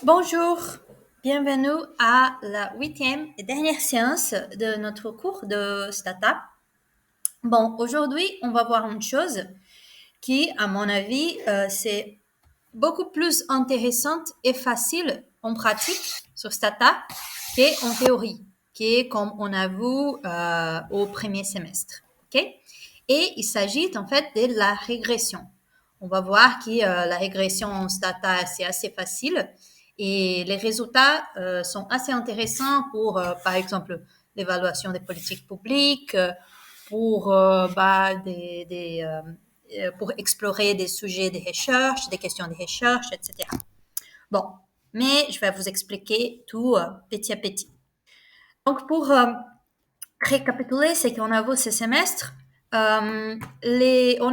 Bonjour, bienvenue à la 8e et dernière séance de notre cours de Startup. Bon, aujourd'hui, on va voir une chose qui, à mon avis, c'est beaucoup plus intéressante et facile en pratique sur Startup qu'en théorie, qui est comme on a vu au premier semestre. Ok? Et il s'agit en fait de la régression. On va voir que la régression en Stata, c'est assez facile et les résultats sont assez intéressants pour, par exemple, l'évaluation des politiques publiques, pour, pour explorer des sujets de recherche, des questions de recherche, etc. Bon, mais je vais vous expliquer tout petit à petit. Donc, pour récapituler ce qu'on a vu ce semestre, on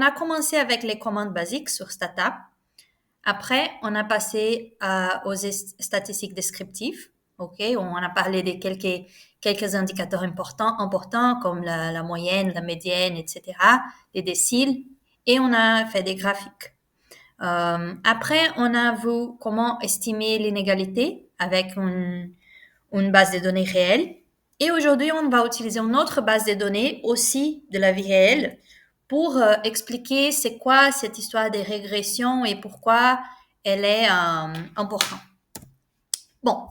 a commencé avec les commandes basiques sur Stata. Après, on a passé aux statistiques descriptives. OK, on a parlé de quelques indicateurs importants comme la moyenne, la médiane, etc., les déciles, et on a fait des graphiques. Après, on a vu comment estimer l'inégalité avec une base de données réelle. Et aujourd'hui, on va utiliser une autre base de données aussi de la vie réelle pour expliquer c'est quoi cette histoire des régressions et pourquoi elle est importante. Bon,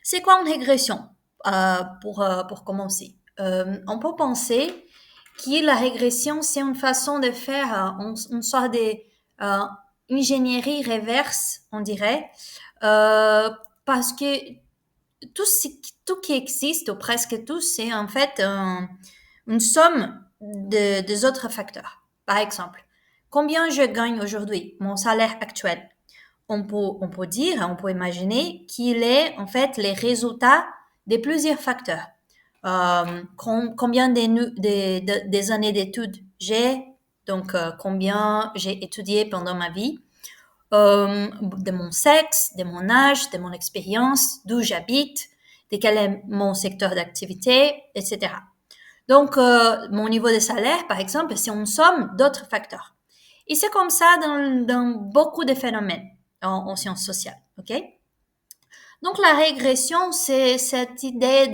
c'est quoi une régression pour commencer? On peut penser que la régression, c'est une façon de faire une sorte d'ingénierie reverse, on dirait, parce que tout qui existe, ou presque tout, c'est en fait une somme des autres facteurs. Par exemple, combien je gagne aujourd'hui, mon salaire actuel. On peut imaginer qu'il est en fait les résultats de plusieurs facteurs. Combien des années d'études j'ai, donc combien j'ai étudié pendant ma vie, de mon sexe, de mon âge, de mon expérience, d'où j'habite, de quel est mon secteur d'activité, etc. Donc, mon niveau de salaire, par exemple, c'est une somme d'autres facteurs. Et c'est comme ça dans beaucoup de phénomènes en sciences sociales. OK? Donc, la régression, c'est cette idée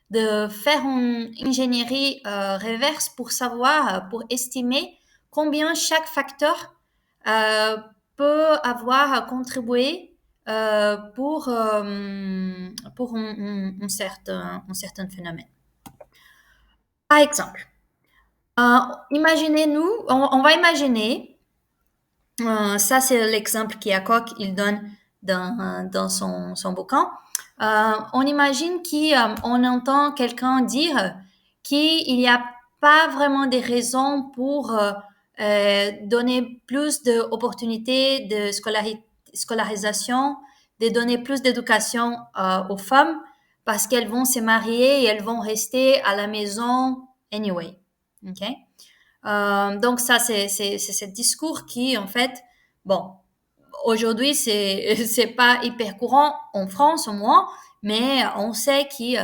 de faire une ingénierie reverse pour savoir, pour estimer combien chaque facteur euh, peut avoir contribué pour un certain phénomène. Par exemple, imaginez-nous, on va imaginer, ça c'est l'exemple qu'Iacocke il donne dans son bouquin. On imagine qu'on entend quelqu'un dire qu'il n'y a pas vraiment de raisons pour donner plus d'opportunités de scolarisation, de donner plus d'éducation aux femmes parce qu'elles vont se marier et elles vont rester à la maison anyway. OK? Donc ça, c'est ce discours qui, en fait, bon, aujourd'hui, c'est pas hyper courant en France au moins, mais on sait qu'il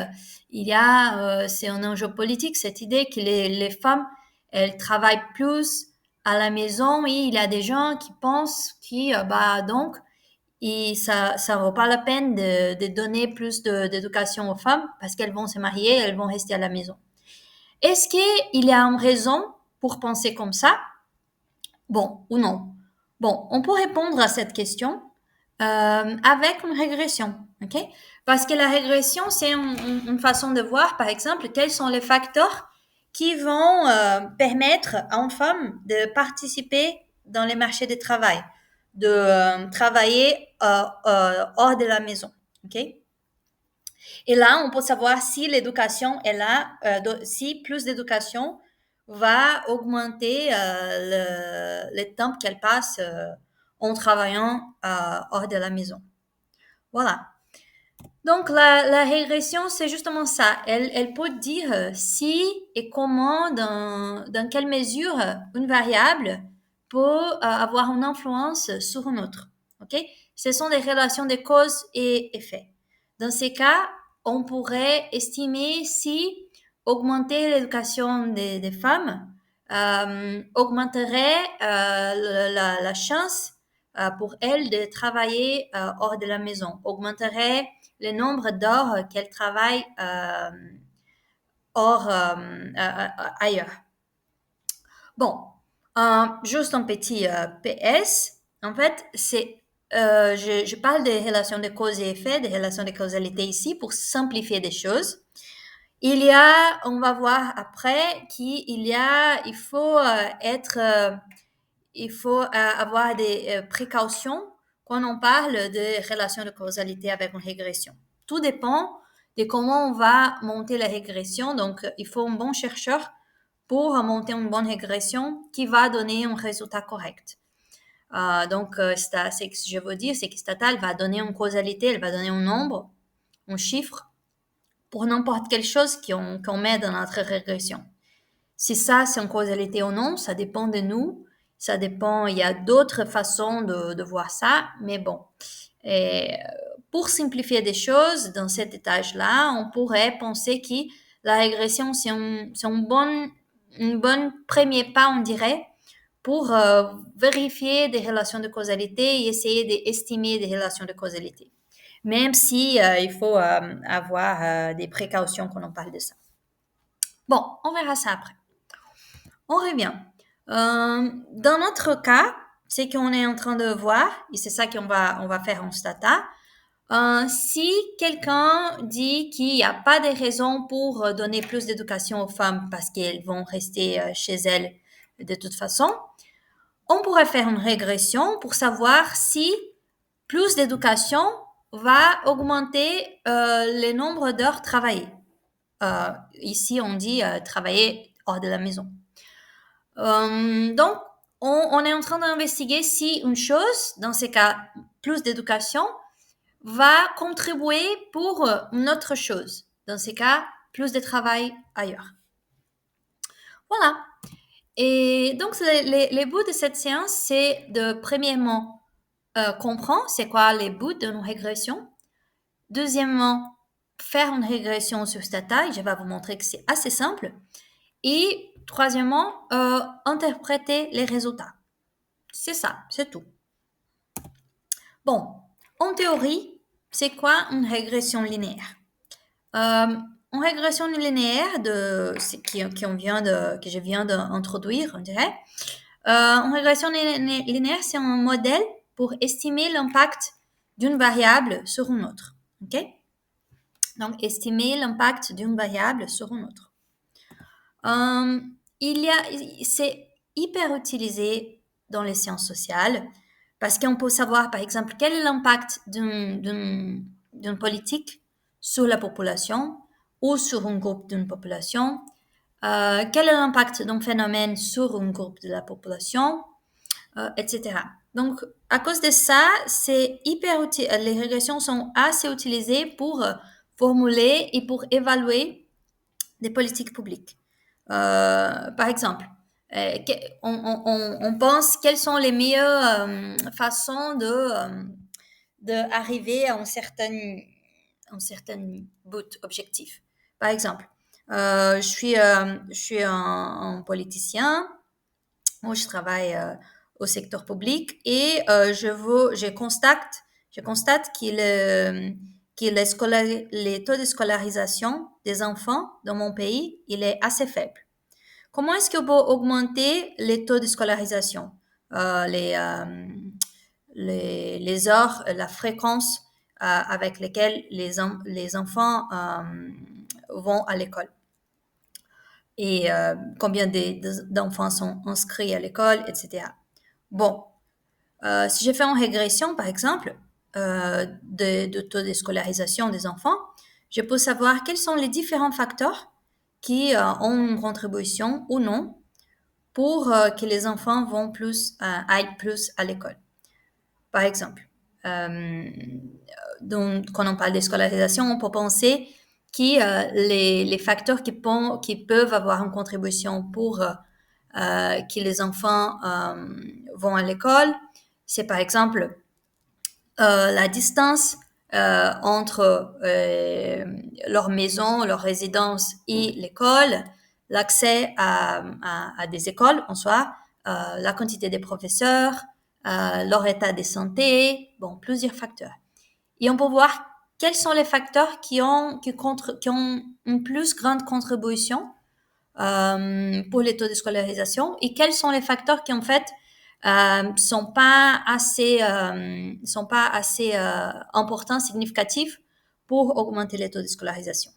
y a, c'est un enjeu politique, cette idée que les femmes, elles travaillent plus à la maison et il y a des gens qui pensent bah, donc, ça vaut pas la peine de donner plus d'éducation aux femmes parce qu'elles vont se marier, elles vont rester à la maison. Est-ce qu'il y a une raison pour penser comme ça? Bon, ou non. Bon, on peut répondre à cette question avec une régression, ok? Parce que la régression, c'est une façon de voir, par exemple, quels sont les facteurs qui vont permettre à une femme de participer dans les marchés du travail, de travailler hors de la maison, ok? Et là, on peut savoir si l'éducation est là, si plus d'éducation va augmenter le temps qu'elle passe en travaillant hors de la maison. Voilà. Donc, la régression, c'est justement ça. Elle peut dire si et comment, dans quelle mesure une variable peut avoir une influence sur une autre. OK? Ce sont des relations de cause et effet. Dans ces cas, on pourrait estimer si augmenter l'éducation des femmes augmenterait la chance pour elle de travailler hors de la maison, augmenterait le nombre d'heures qu'elle travaille ailleurs. Bon, juste un petit PS. En fait, je parle des relations de cause et effet, des relations de causalité ici pour simplifier des choses. On va voir après il faut avoir des précautions quand on parle de relations de causalité avec une régression. Tout dépend de comment on va monter la régression. Donc, il faut un bon chercheur pour monter une bonne régression qui va donner un résultat correct. Ce que je veux dire, c'est que Stata, elle va donner une causalité, elle va donner un nombre, un chiffre, pour n'importe quelle chose qu'on met dans notre régression. Si ça, c'est une causalité ou non, ça dépend de nous. Ça dépend, il y a d'autres façons de voir ça, mais bon. Et pour simplifier des choses, dans cet étage-là, on pourrait penser que la régression, c'est un bon premier pas, on dirait, pour vérifier des relations de causalité et essayer d'estimer des relations de causalité. Même si il faut avoir des précautions quand on parle de ça. Bon, on verra ça après. On revient. Dans notre cas, c'est qu'on est en train de voir, et c'est ça qu'on va faire en stata. Si quelqu'un dit qu'il n'y a pas de raison pour donner plus d'éducation aux femmes parce qu'elles vont rester chez elles de toute façon, on pourrait faire une régression pour savoir si plus d'éducation va augmenter le nombre d'heures travaillées. Ici, on dit travailler hors de la maison. Donc, on est en train d'investiguer si une chose, dans ces cas, plus d'éducation, va contribuer pour une autre chose. Dans ces cas, plus de travail ailleurs. Voilà. Et donc, les bouts de cette séance, c'est de, premièrement, comprendre c'est quoi les bouts d'une régression. Deuxièmement, faire une régression sur Stata. Je vais vous montrer que c'est assez simple. Et troisièmement, interpréter les résultats. C'est ça, c'est tout. Bon, en théorie, c'est quoi une régression linéaire? Une régression linéaire que je viens d'introduire, on dirait. Une régression linéaire, c'est un modèle pour estimer l'impact d'une variable sur une autre. Ok? Donc, estimer l'impact d'une variable sur une autre. C'est hyper utilisé dans les sciences sociales parce qu'on peut savoir, par exemple, quel est l'impact d'une politique sur la population ou sur un groupe d'une population, quel est l'impact d'un phénomène sur un groupe de la population, etc. Donc, à cause de ça, c'est hyper utile. Les régressions sont assez utilisées pour formuler et pour évaluer des politiques publiques. Par exemple, on pense quelles sont les meilleures façons d'arriver à un certain but objectif. Par exemple, je suis un politicien, moi je travaille au secteur public et je constate que les taux de scolarisation des enfants dans mon pays, il est assez faible. Comment est-ce qu'on peut augmenter les taux de scolarisation, les heures, la fréquence avec lesquelles les enfants vont à l'école? Et combien d'enfants sont inscrits à l'école, etc. Bon, si je fais une régression, par exemple, de taux de scolarisation des enfants, je peux savoir quels sont les différents facteurs qui ont une contribution ou non pour que les enfants aillent plus à l'école. Par exemple, donc, quand on parle de scolarisation, on peut penser que les facteurs qui peuvent avoir une contribution pour que les enfants vont à l'école, c'est par exemple la distance entre leur maison, leur résidence et l'école, l'accès à des écoles en soi, la quantité des professeurs, leur état de santé, bon, plusieurs facteurs. Et on peut voir quels sont les facteurs qui ont une plus grande contribution pour les taux de scolarisation et quels sont les facteurs qui en fait sont pas assez importants, significatifs pour augmenter les taux de scolarisation.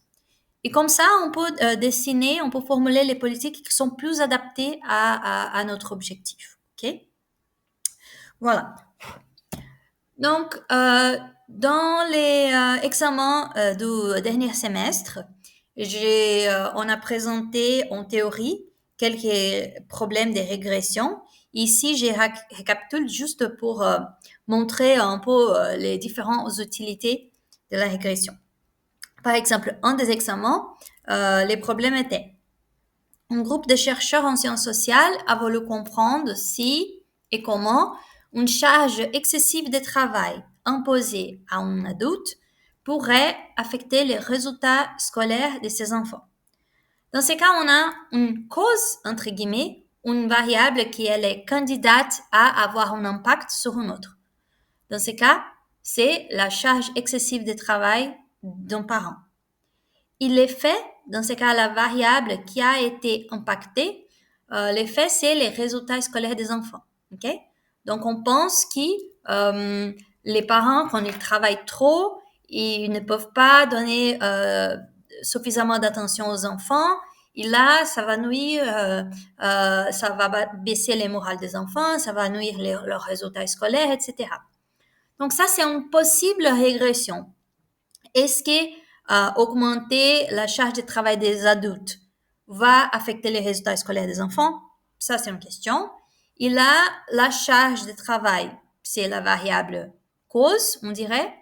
Et comme ça, on peut on peut formuler les politiques qui sont plus adaptées à notre objectif. Ok? Voilà. Donc, dans les examens du dernier semestre, on a présenté en théorie quelques problèmes de régression. Ici, j'ai récapitule juste pour montrer un peu les différentes utilités de la régression. Par exemple, un des examens, les problèmes étaient: un groupe de chercheurs en sciences sociales a voulu comprendre si et comment une charge excessive de travail imposée à un adulte pourrait affecter les résultats scolaires de ses enfants. Dans ce cas, on a une cause, entre guillemets, une variable qui elle est candidate à avoir un impact sur une autre. Dans ce cas, c'est la charge excessive de travail d'un parent. Et l'effet, dans ce cas, la variable qui a été impactée, l'effet, c'est les résultats scolaires des enfants. Okay? Donc, on pense que les parents, quand ils travaillent trop, ils ne peuvent pas donner suffisamment d'attention aux enfants. Et là, ça va nuire, ça va baisser les morales des enfants, ça va nuire leurs résultats scolaires, etc. Donc, ça, c'est une possible régression. Est-ce que augmenter la charge de travail des adultes va affecter les résultats scolaires des enfants? Ça, c'est une question. Et là, la charge de travail, c'est la variable cause, on dirait.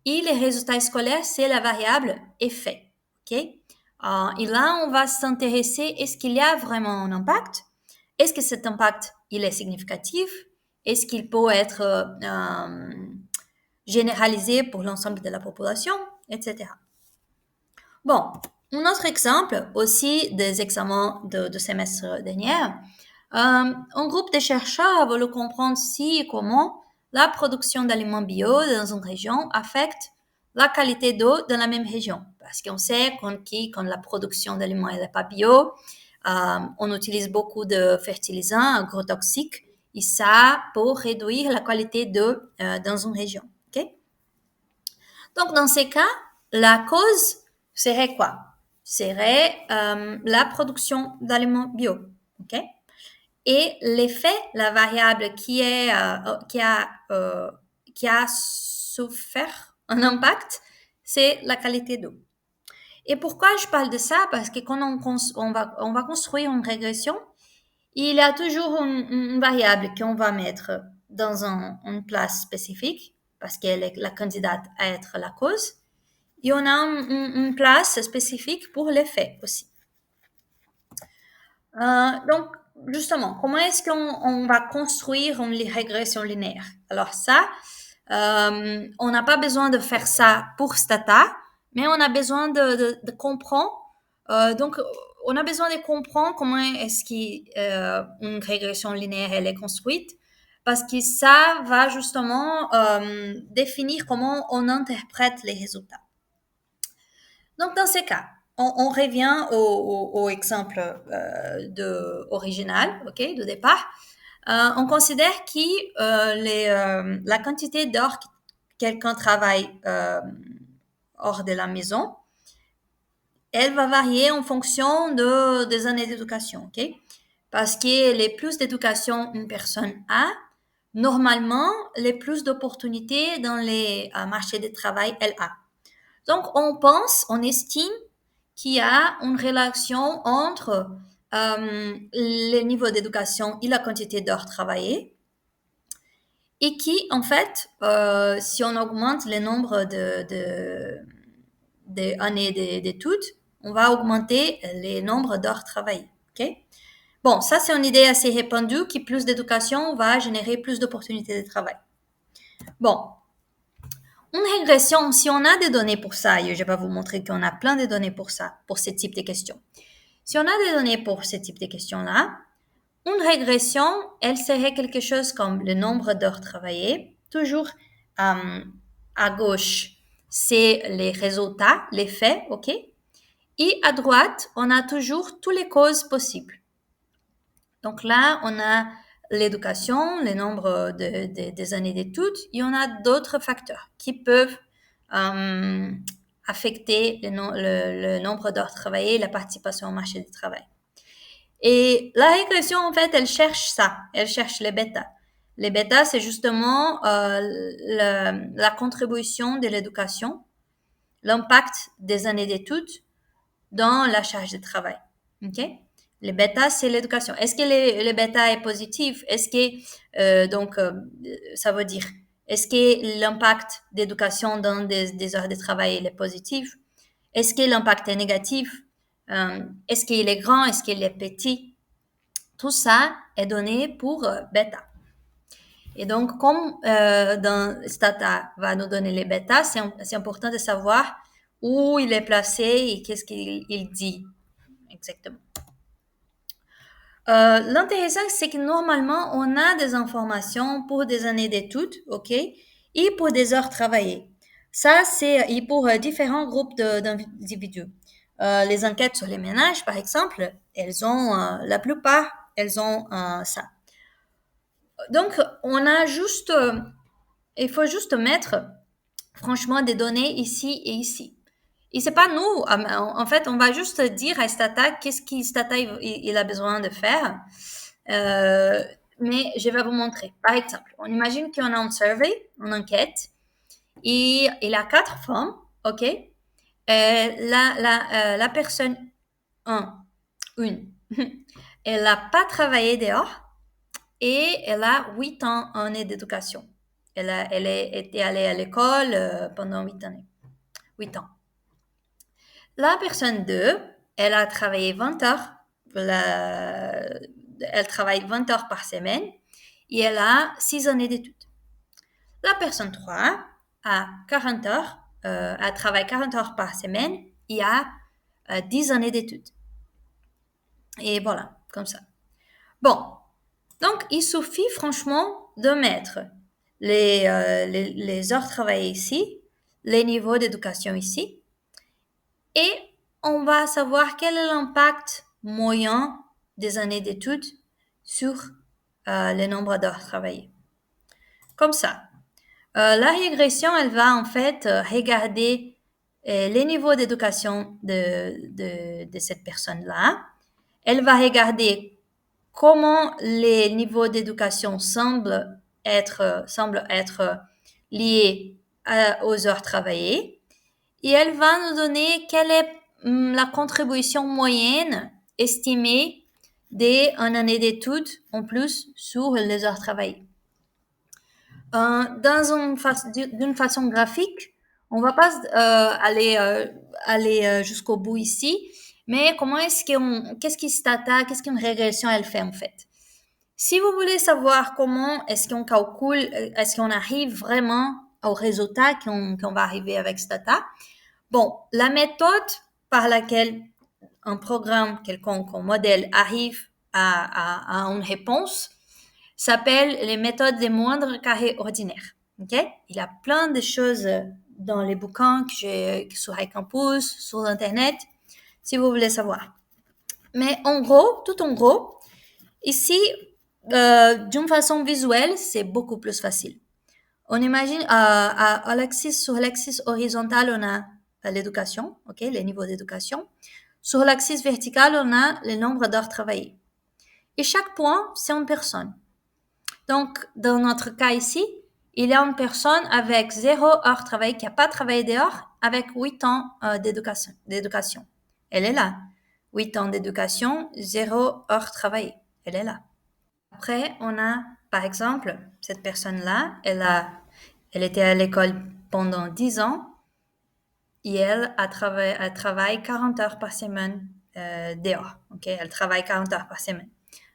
Et les résultats scolaires, c'est la variable effet. OK? Et là, on va s'intéresser, est-ce qu'il y a vraiment un impact? Est-ce que cet impact, il est significatif? Est-ce qu'il peut être généralisé pour l'ensemble de la population, etc. Bon, un autre exemple aussi des examens de semestre dernier. Un groupe de chercheurs a voulu comprendre si et comment la production d'aliments bio dans une région affecte la qualité d'eau dans la même région. Parce qu'on sait quand la production d'aliments n'est pas bio, on utilise beaucoup de fertilisants agrotoxiques et ça pour réduire la qualité d'eau dans une région. Okay? Donc, dans ces cas, la cause serait quoi? Serait la production d'aliments bio. Okay? Et l'effet, la variable qui a souffert un impact, c'est la qualité d'eau. Et pourquoi je parle de ça? Parce que quand on va construire une régression, il y a toujours une variable qu'on va mettre dans une place spécifique, parce qu'elle est la candidate à être la cause. Et on a une place spécifique pour l'effet aussi. Donc, justement, comment est-ce qu'on va construire une régression linéaire? Alors ça, on n'a pas besoin de faire ça pour Stata, mais on a besoin de comprendre. Donc, on a besoin de comprendre comment est-ce qu'une régression linéaire elle est construite, parce que ça va justement définir comment on interprète les résultats. Donc, dans ces cas, on revient au exemple original, ok, de départ. On considère que la quantité d'heures que quelqu'un travaille hors de la maison, elle va varier en fonction des années d'éducation, ok? Parce que les plus d'éducation une personne a, normalement, les plus d'opportunités dans les marchés de travail elle a. Donc, on estime qu'il y a une relation entre le niveau d'éducation et la quantité d'heures travaillées, et qui, en fait, si on augmente le nombre d'années d'études, on va augmenter le nombre d'heures travaillées. Okay? Bon, ça, c'est une idée assez répandue que plus d'éducation va générer plus d'opportunités de travail. Bon, une régression, si on a des données pour ça, et je vais vous montrer qu'on a plein de données pour ça, pour ce type de questions. Si on a des données pour ce type de questions-là, Une régression, elle serait quelque chose comme le nombre d'heures travaillées. Toujours à gauche, c'est les résultats, les faits, ok? Et à droite, on a toujours toutes les causes possibles. Donc là, on a l'éducation, le nombre des années d'études, et on a d'autres facteurs qui peuvent affecter le nombre d'heures travaillées, la participation au marché du travail. Et la régression, en fait, elle cherche ça, elle cherche les bêtas. Les bêtas, c'est justement la contribution de l'éducation, l'impact des années d'études dans la charge de travail. OK? Les bêtas, c'est l'éducation. Est-ce que les bêtas est positif? Est-ce que, ça veut dire, est-ce que l'impact d'éducation dans des heures de travail est positif? Est-ce que l'impact est négatif? Est-ce qu'il est grand? Est-ce qu'il est petit? Tout ça est donné pour bêta. Et donc, comme dans Stata va nous donner les bêtas, c'est important de savoir où il est placé et qu'est-ce qu'il dit exactement. L'intéressant, c'est que normalement, on a des informations pour des années d'études, OK, et pour des heures travaillées. Ça, c'est pour différents groupes d'individus. Les enquêtes sur les ménages, par exemple, elles ont, la plupart, elles ont ça. Donc, on a juste, il faut juste mettre, franchement, des données ici et ici. Et c'est pas nous, en fait, on va juste dire à Stata qu'est-ce que Stata il a besoin de faire. Mais je vais vous montrer. Par exemple, on imagine qu'on a un survey, une enquête, et il a 4 femmes, ok? La personne une, elle n'a pas travaillé dehors et elle a 8 ans en d'éducation. Elle était allée à l'école pendant 8 années. 8 ans. La personne 2, elle a travaillé 20 heures. Elle travaille 20 heures par semaine et elle a 6 années d'études. La personne 3 a 40 heures, elle travaille 40 heures par semaine et a 10 années d'études. Et voilà, comme ça. Bon, donc il suffit franchement de mettre les heures travaillées ici, les niveaux d'éducation ici, et on va savoir quel est l'impact moyen des années d'études sur le nombre d'heures travaillées. Comme ça. La régression, elle va en fait regarder les niveaux d'éducation de cette personne-là. Elle va regarder comment les niveaux d'éducation semblent être liés aux heures travaillées. Et elle va nous donner quelle est la contribution moyenne estimée d'une année d'études en plus sur les heures travaillées. D'une façon graphique, on va pas aller jusqu'au bout ici, mais qu'est-ce qu'une régression elle fait en fait? Si vous voulez savoir comment est-ce qu'on calcule, est-ce qu'on arrive vraiment au résultat qu'on va arriver avec Stata, bon, la méthode par laquelle un programme quelconque, un modèle arrive à une réponse s'appelle les méthodes des moindres carrés ordinaires. Okay? Il y a plein de choses dans les bouquins que j'ai sur iCampus, sur Internet, si vous voulez savoir. Mais tout en gros, ici, d'une façon visuelle, c'est beaucoup plus facile. On imagine sur l'axis horizontale, on a l'éducation, ok, les niveaux d'éducation. Sur l'axis vertical, on a le nombre d'heures travaillées. Et chaque point, c'est une personne. Donc, dans notre cas ici, il y a une personne avec 0 heure travaillée qui n'a pas travaillé dehors avec 8 ans d'éducation. Elle est là. 8 ans d'éducation, 0 heure travaillée. Elle est là. Après, on a, par exemple, cette personne-là, elle était à l'école pendant 10 ans et elle travaille 40 heures par semaine dehors. Okay? Elle travaille 40 heures par semaine.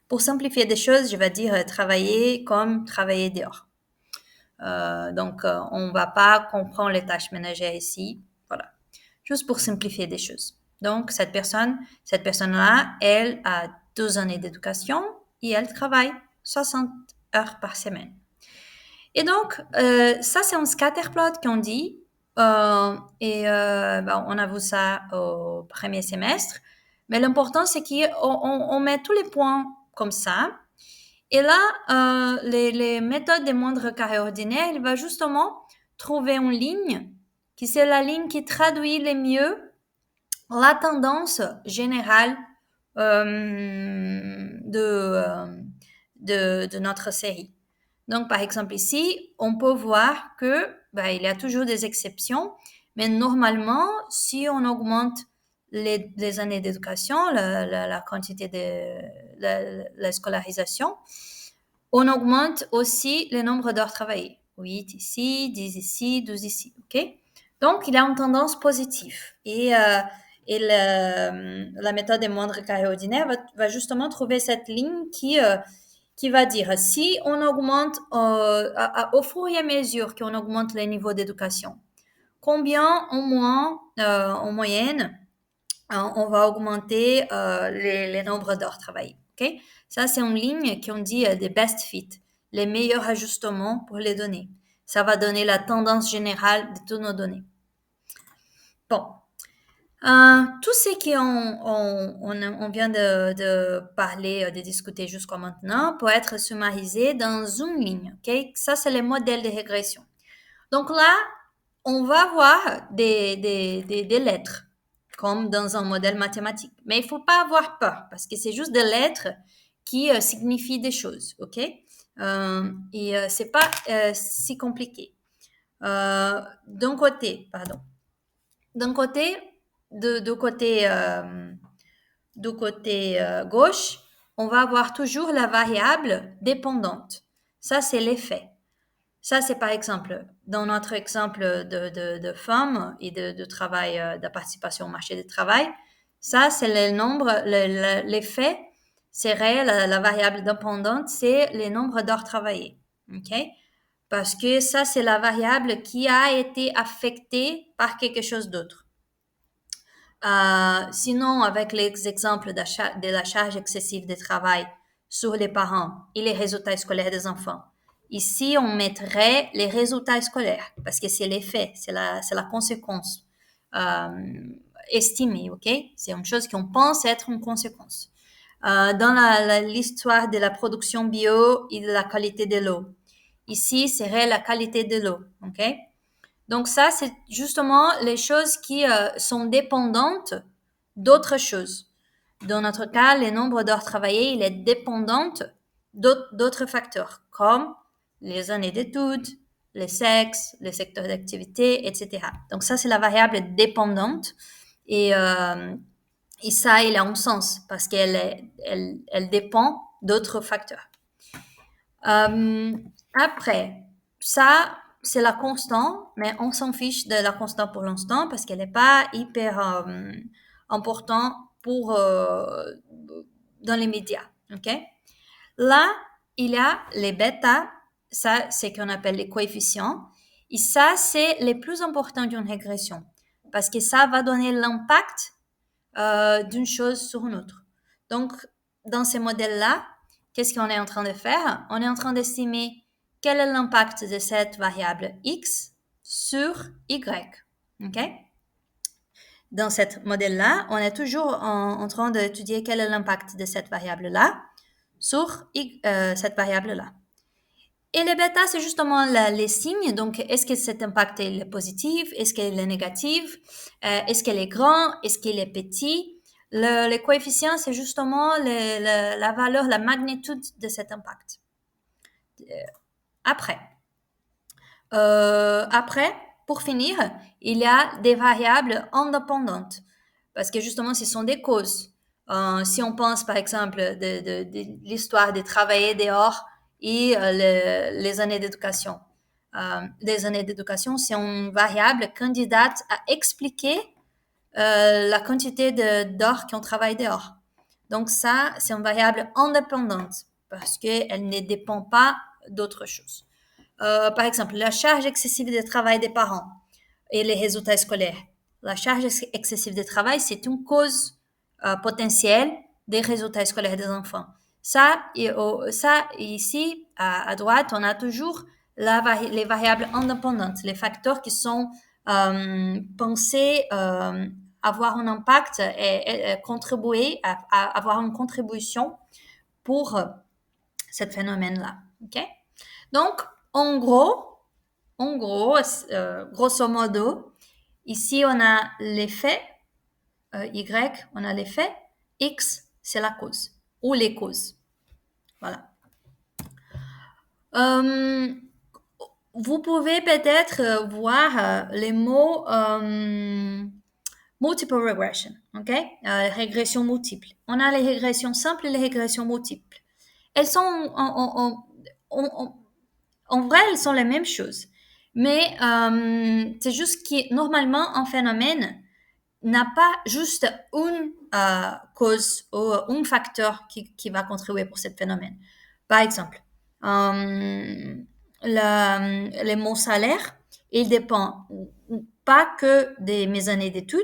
Pour simplifier des choses, je vais dire travailler comme travailler dehors. On va pas comprendre les tâches ménagères ici. Voilà. Juste pour simplifier des choses. Donc, cette personne-là, elle a 12 années d'éducation et elle travaille 60 heures par semaine. Et donc, ça, c'est un scatterplot qu'on dit. On a vu ça au premier semestre. Mais l'important, c'est qu'on met tous les points comme ça. Et là, les méthodes des moindres carrés ordinaires, il va justement trouver une ligne qui c'est la ligne qui traduit le mieux la tendance générale de notre série. Donc, par exemple, ici, on peut voir que il y a toujours des exceptions, mais normalement, si on augmente les années d'éducation, la quantité de la scolarisation, on augmente aussi le nombre d'heures travaillées. 8 ici, 10 ici, 12 ici, ok? Donc, il y a une tendance positive. Et la méthode des moindres carrés ordinaires va justement trouver cette ligne qui va dire si on augmente au fur et à mesure qu'on augmente les niveaux d'éducation, combien au moins en moyenne on va augmenter les nombres d'heures travaillées. Okay? Ça, c'est une ligne qu'on dit des best fit, les meilleurs ajustements pour les données. Ça va donner la tendance générale de toutes nos données. Bon. Tout ce qu'on vient de parler, de discuter jusqu'à maintenant peut être summarisé dans une ligne. Okay? Ça, c'est le modèle de régression. Donc là, on va voir des lettres, comme dans un modèle mathématique. Mais il ne faut pas avoir peur, parce que c'est juste des lettres qui signifient des choses. Ok? C'est pas si compliqué. D'un côté, du côté gauche, on va avoir toujours la variable dépendante. Ça, c'est l'effet. Ça, c'est par exemple, dans notre exemple de femmes et de travail, de participation au marché du travail, ça, c'est le nombre, l'effet serait la variable dépendante, c'est le nombre d'heures travaillées. OK? Parce que ça, c'est la variable qui a été affectée par quelque chose d'autre. Sinon, avec les exemples de la charge excessive de travail sur les parents et les résultats scolaires des enfants, ici, on mettrait les résultats scolaires parce que c'est l'effet, c'est la conséquence estimée, ok? C'est une chose qu'on pense être une conséquence. Dans l'histoire de la production bio et de la qualité de l'eau, ici, serait la qualité de l'eau, ok? Donc ça, c'est justement les choses qui sont dépendantes d'autres choses. Dans notre cas, le nombre d'heures travaillées, il est dépendant d'autres facteurs, comme les années d'études, le sexe, le secteur d'activité, etc. Donc ça, c'est la variable dépendante. Et ça, il a un sens parce elle dépend d'autres facteurs. Après, ça, c'est la constante, mais on s'en fiche de la constante pour l'instant parce qu'elle n'est pas hyper importante pour dans les médias. Ok? Là, il y a les bêta, ça, c'est qu'on appelle les coefficients. Et ça, c'est les plus importants d'une régression parce que ça va donner l'impact d'une chose sur une autre. Donc, dans ces modèles-là, qu'est-ce qu'on est en train de faire? On est en train d'estimer quel est l'impact de cette variable x sur y. OK? Dans ce modèle-là, on est toujours en train d'étudier quel est l'impact de cette variable-là sur cette variable-là. Et les bêta, c'est justement les signes. Donc, est-ce que cet impact est positif? Est-ce qu'il est négatif? Est-ce qu'il est grand? Est-ce qu'il est petit? Les coefficients, c'est justement la valeur, la magnitude de cet impact. Après, pour finir, il y a des variables indépendantes. Parce que justement, ce sont des causes. Si on pense, par exemple, de l'histoire de travailler dehors, et les années d'éducation. Les années d'éducation, c'est une variable candidate à expliquer la quantité d'heures qu'on travaille dehors. Donc ça, c'est une variable indépendante parce qu'elle ne dépend pas d'autre chose. Par exemple, la charge excessive de travail des parents et les résultats scolaires. La charge excessive de travail, c'est une cause potentielle des résultats scolaires des enfants. Ça, ici, à droite, on a toujours les variables indépendantes, les facteurs qui sont pensés avoir un impact et contribuer à avoir une contribution pour ce phénomène-là. Ok? Donc, en gros, grosso modo, ici, on a l'effet Y, on a l'effet, X, c'est la cause ou les causes. Voilà. Vous pouvez peut-être voir les mots multiple regression, ok? Régression multiple. On a les régressions simples et les régressions multiples. Elles sont en vrai, elles sont les mêmes choses. Mais c'est juste que normalement, un phénomène n'a pas juste une cause ou un facteur qui va contribuer pour ce phénomène. Par exemple, mon salaire, il dépend pas que de mes années d'études,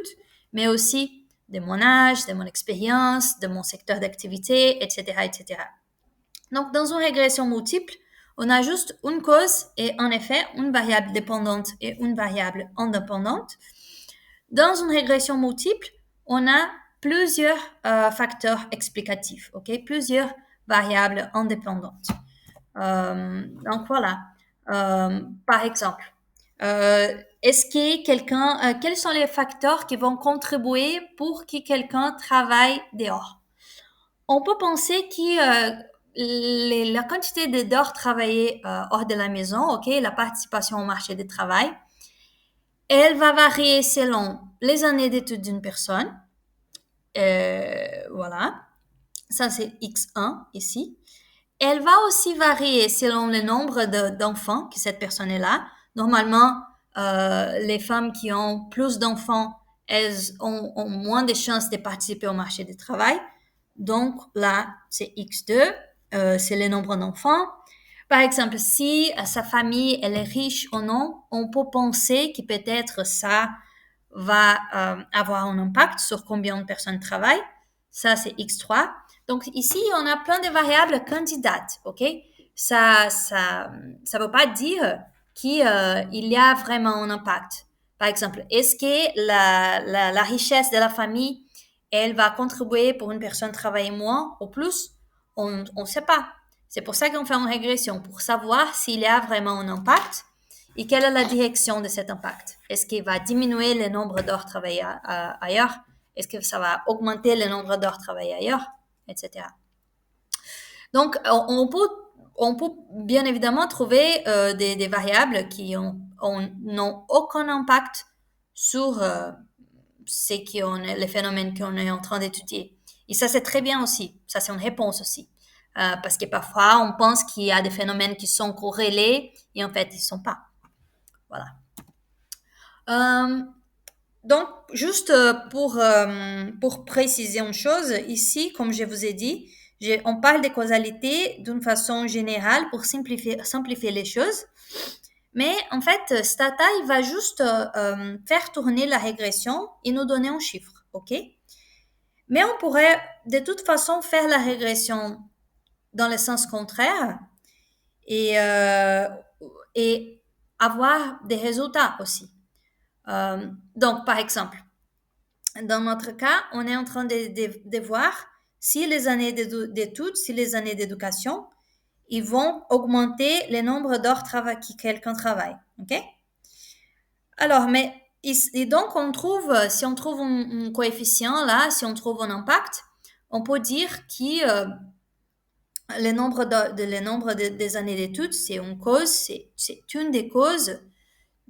mais aussi de mon âge, de mon expérience, de mon secteur d'activité, etc., etc. Donc, dans une régression multiple, on a juste une cause et en effet une variable dépendante et une variable indépendante. Dans une régression multiple, on a plusieurs facteurs explicatifs, ok? Plusieurs variables indépendantes. Donc voilà. Par exemple, est-ce que quels sont les facteurs qui vont contribuer pour que quelqu'un travaille dehors? On peut penser que la quantité d'heures travaillées hors de la maison, ok, la participation au marché du travail, elle va varier selon les années d'études d'une personne. Voilà. Ça, c'est X1 ici. Elle va aussi varier selon le nombre d'enfants que cette personne est là. Normalement, les femmes qui ont plus d'enfants, elles ont moins de chances de participer au marché du travail. Donc là, c'est X2, c'est le nombre d'enfants. Par exemple, si sa famille elle est riche ou non, on peut penser que peut-être ça va avoir un impact sur combien de personnes travaillent. Ça, c'est X3. Donc ici, on a plein de variables candidates, ok? Ça veut pas dire qu'il y a vraiment un impact. Par exemple, est-ce que la richesse de la famille, elle va contribuer pour une personne travailler moins ou plus? On ne sait pas. C'est pour ça qu'on fait une régression, pour savoir s'il y a vraiment un impact et quelle est la direction de cet impact. Est-ce qu'il va diminuer le nombre d'heures travaillées ailleurs? Est-ce que ça va augmenter le nombre d'heures travaillées ailleurs? Etc. Donc, on peut bien évidemment trouver des variables qui n'ont aucun impact sur les phénomènes qu'on est en train d'étudier. Et ça, c'est très bien aussi. Ça, c'est une réponse aussi. Parce que parfois, on pense qu'il y a des phénomènes qui sont corrélés et en fait, ils ne sont pas. Voilà. Donc, juste pour préciser une chose, ici, comme je vous ai dit, on parle de causalité d'une façon générale pour simplifier les choses. Mais en fait, Stata, il va juste faire tourner la régression et nous donner un chiffre, ok? Mais on pourrait de toute façon faire la régression dans le sens contraire et avoir des résultats aussi. Donc, par exemple, dans notre cas, on est en train de voir si les années d'études, si les années d'éducation, ils vont augmenter le nombre d'heures que quelqu'un travaille. OK? Alors, et donc, si on trouve un coefficient là, si on trouve un impact, on peut dire que le nombre des années d'études, c'est une cause, c'est une des causes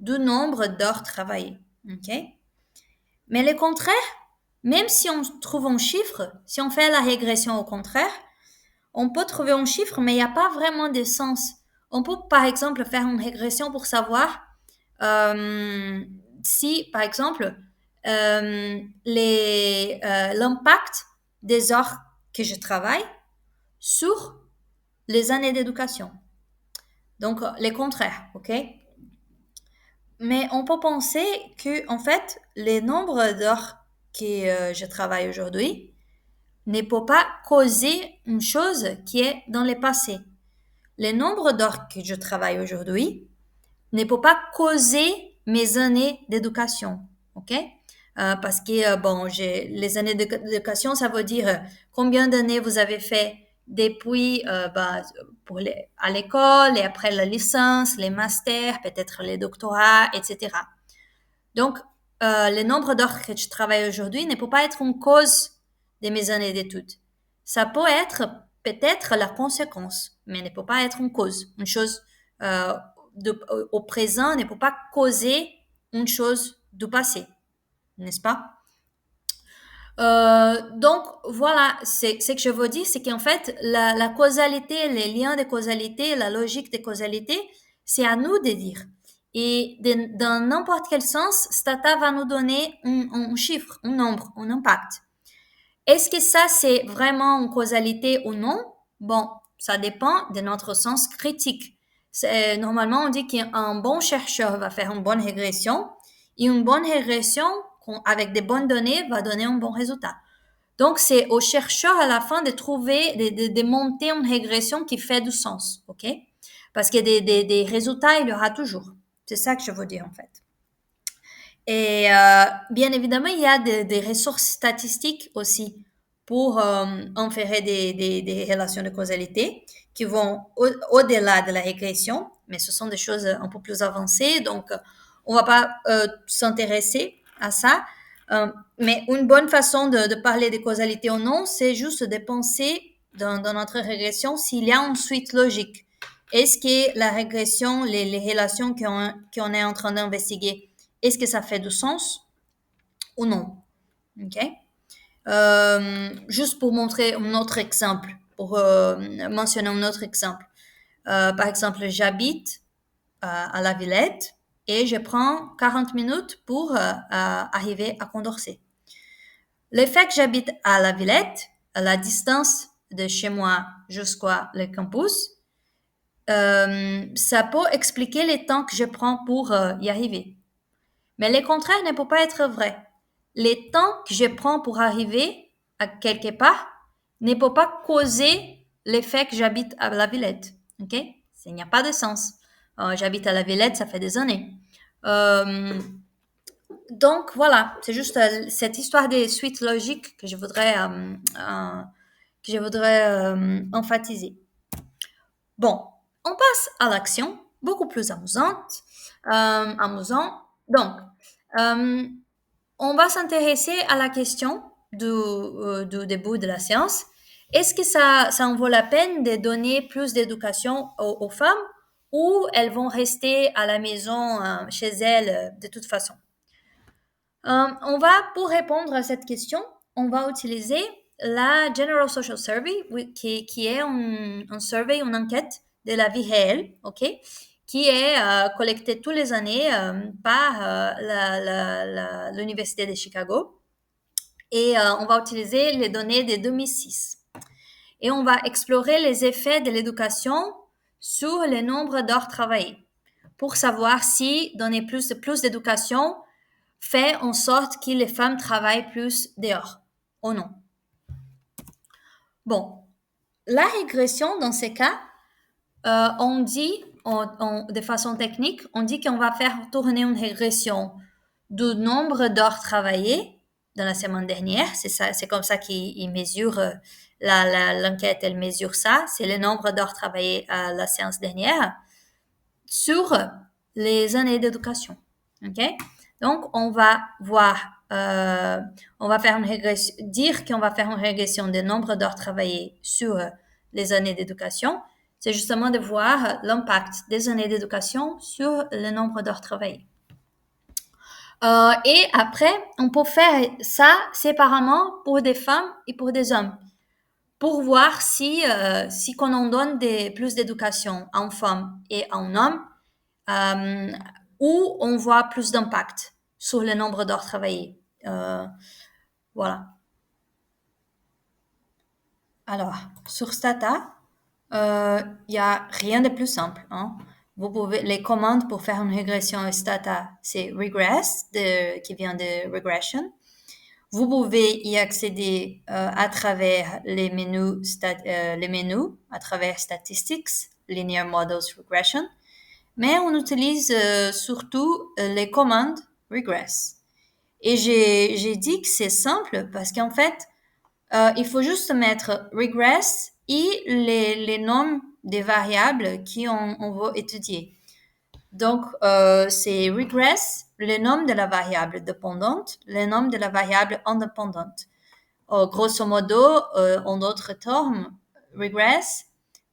du nombre d'heures travaillées. OK? Mais le contraire, même si on trouve un chiffre, si on fait la régression au contraire, on peut trouver un chiffre, mais il n'y a pas vraiment de sens. On peut, par exemple, faire une régression pour savoir si, par exemple, l'impact des heures que je travaille sur les années d'éducation. Donc, les contraires, OK? Mais on peut penser que, en fait, les nombres d'heures que je travaille aujourd'hui, ne peut pas causer une chose qui est dans le passé. Le nombre d'heures que je travaille aujourd'hui ne peut pas causer mes années d'éducation, ok? Parce que, bon, les années d'éducation, ça veut dire combien d'années vous avez fait depuis à l'école et après la licence, les masters, peut-être les doctorats, etc. Donc, le nombre d'heures que je travaille aujourd'hui ne peut pas être une cause de mes années d'études. Ça peut être peut-être la conséquence, mais ne peut pas être une cause. Une chose au présent ne peut pas causer une chose du passé, n'est-ce pas? Donc voilà, ce que je veux dire, c'est qu'en fait, la causalité, les liens de causalité, la logique de causalité, c'est à nous de dire. Et dans n'importe quel sens, Stata va nous donner un chiffre, un nombre, un impact. Est-ce que ça, c'est vraiment une causalité ou non? Bon, ça dépend de notre sens critique. Normalement, on dit qu'un bon chercheur va faire une bonne régression et une bonne régression avec des bonnes données va donner un bon résultat. Donc, c'est au chercheur à la fin de trouver, de monter une régression qui fait du sens, ok? Parce que des résultats, il y aura toujours. C'est ça que je veux dire en fait. Et bien évidemment, il y a des ressources statistiques aussi pour inférer des relations de causalité qui vont au-delà de la régression, mais ce sont des choses un peu plus avancées, donc on va pas s'intéresser à ça. Mais une bonne façon de parler de causalité ou non, c'est juste de penser dans notre régression s'il y a une suite logique. Est-ce que la régression, les relations qu'on est en train d'investiguer, est-ce que ça fait du sens ou non? OK? Juste pour montrer un autre exemple, pour mentionner un autre exemple. Par exemple, j'habite à la Villette et je prends 40 minutes pour arriver à Condorcet. Le fait que j'habite à la Villette, à la distance de chez moi jusqu'à le campus, ça peut expliquer les temps que je prends pour y arriver. Mais le contraire ne peut pas être vrai. Les temps que je prends pour arriver à quelque part ne peut pas causer l'effet que j'habite à la Villette. OK? Ça n'y a pas de sens. J'habite à la Villette, ça fait des années. Donc voilà, c'est juste cette histoire des suites logiques que je voudrais emphasiser. Bon, on passe à l'action, beaucoup plus amusante. Donc, on va s'intéresser à la question du début de la séance. Est-ce que ça en vaut la peine de donner plus d'éducation aux femmes ou elles vont rester à la maison chez elles de toute façon? Pour répondre à cette question, on va utiliser la General Social Survey, qui est un survey, une enquête de la vie réelle, ok, qui est collectée tous les années par l'Université de Chicago. Et on va utiliser les données de 2006. Et on va explorer les effets de l'éducation sur le nombre d'heures travaillées pour savoir si donner plus d'éducation fait en sorte que les femmes travaillent plus dehors ou non. Bon, la régression dans ces cas, on dit de façon technique, on dit qu'on va faire tourner une régression du nombre d'heures travaillées dans la semaine dernière. C'est ça, c'est comme ça qu'ils mesurent l'enquête, elle mesure ça. C'est le nombre d'heures travaillées à la séance dernière sur les années d'éducation. Ok? Donc, on va voir, on va faire une régression, dire qu'on va faire une régression des nombres d'heures travaillées sur les années d'éducation. C'est justement de voir l'impact des années d'éducation sur le nombre d'heures travaillées. Et après, on peut faire ça séparément pour des femmes et pour des hommes, pour voir si qu'on en donne plus d'éducation à une femme et à un homme, où on voit plus d'impact sur le nombre d'heures travaillées. Voilà. Alors, sur Stata, il n'y a rien de plus simple. Hein. Vous pouvez, les commandes pour faire une régression à Stata, c'est regress, qui vient de regression. Vous pouvez y accéder à travers les menus, à travers Statistics, Linear Models Regression, mais on utilise surtout les commandes regress. Et j'ai dit que c'est simple parce qu'en fait, il faut juste mettre regress et les noms des variables on veut étudier. Donc, c'est regress, le nom de la variable dépendante, le nom de la variable indépendante. Grosso modo, en d'autres termes, regress,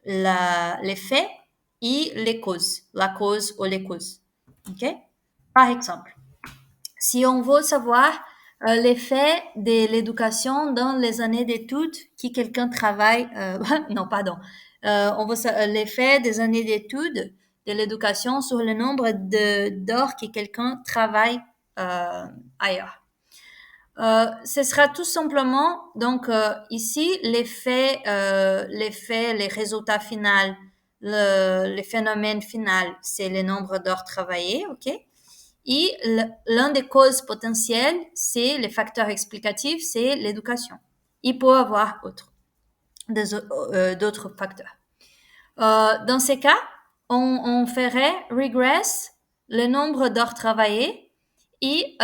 l'effet et les causes, la cause ou les causes. OK? Par exemple, si on veut savoir l'effet de l'éducation dans les années d'études qui quelqu'un travaille, non, pardon, on veut l'effet des années d'études de l'éducation sur le nombre d'heures que quelqu'un travaille ailleurs. Ce sera tout simplement, donc ici, l'effet, les résultats finaux, le phénomène final, c'est le nombre d'heures travaillées, ok? Et l'un des causes potentielles, c'est les facteurs explicatifs, c'est l'éducation. Il peut y avoir d'autres facteurs. Dans ces cas, on ferait regress le nombre d'heures travaillées et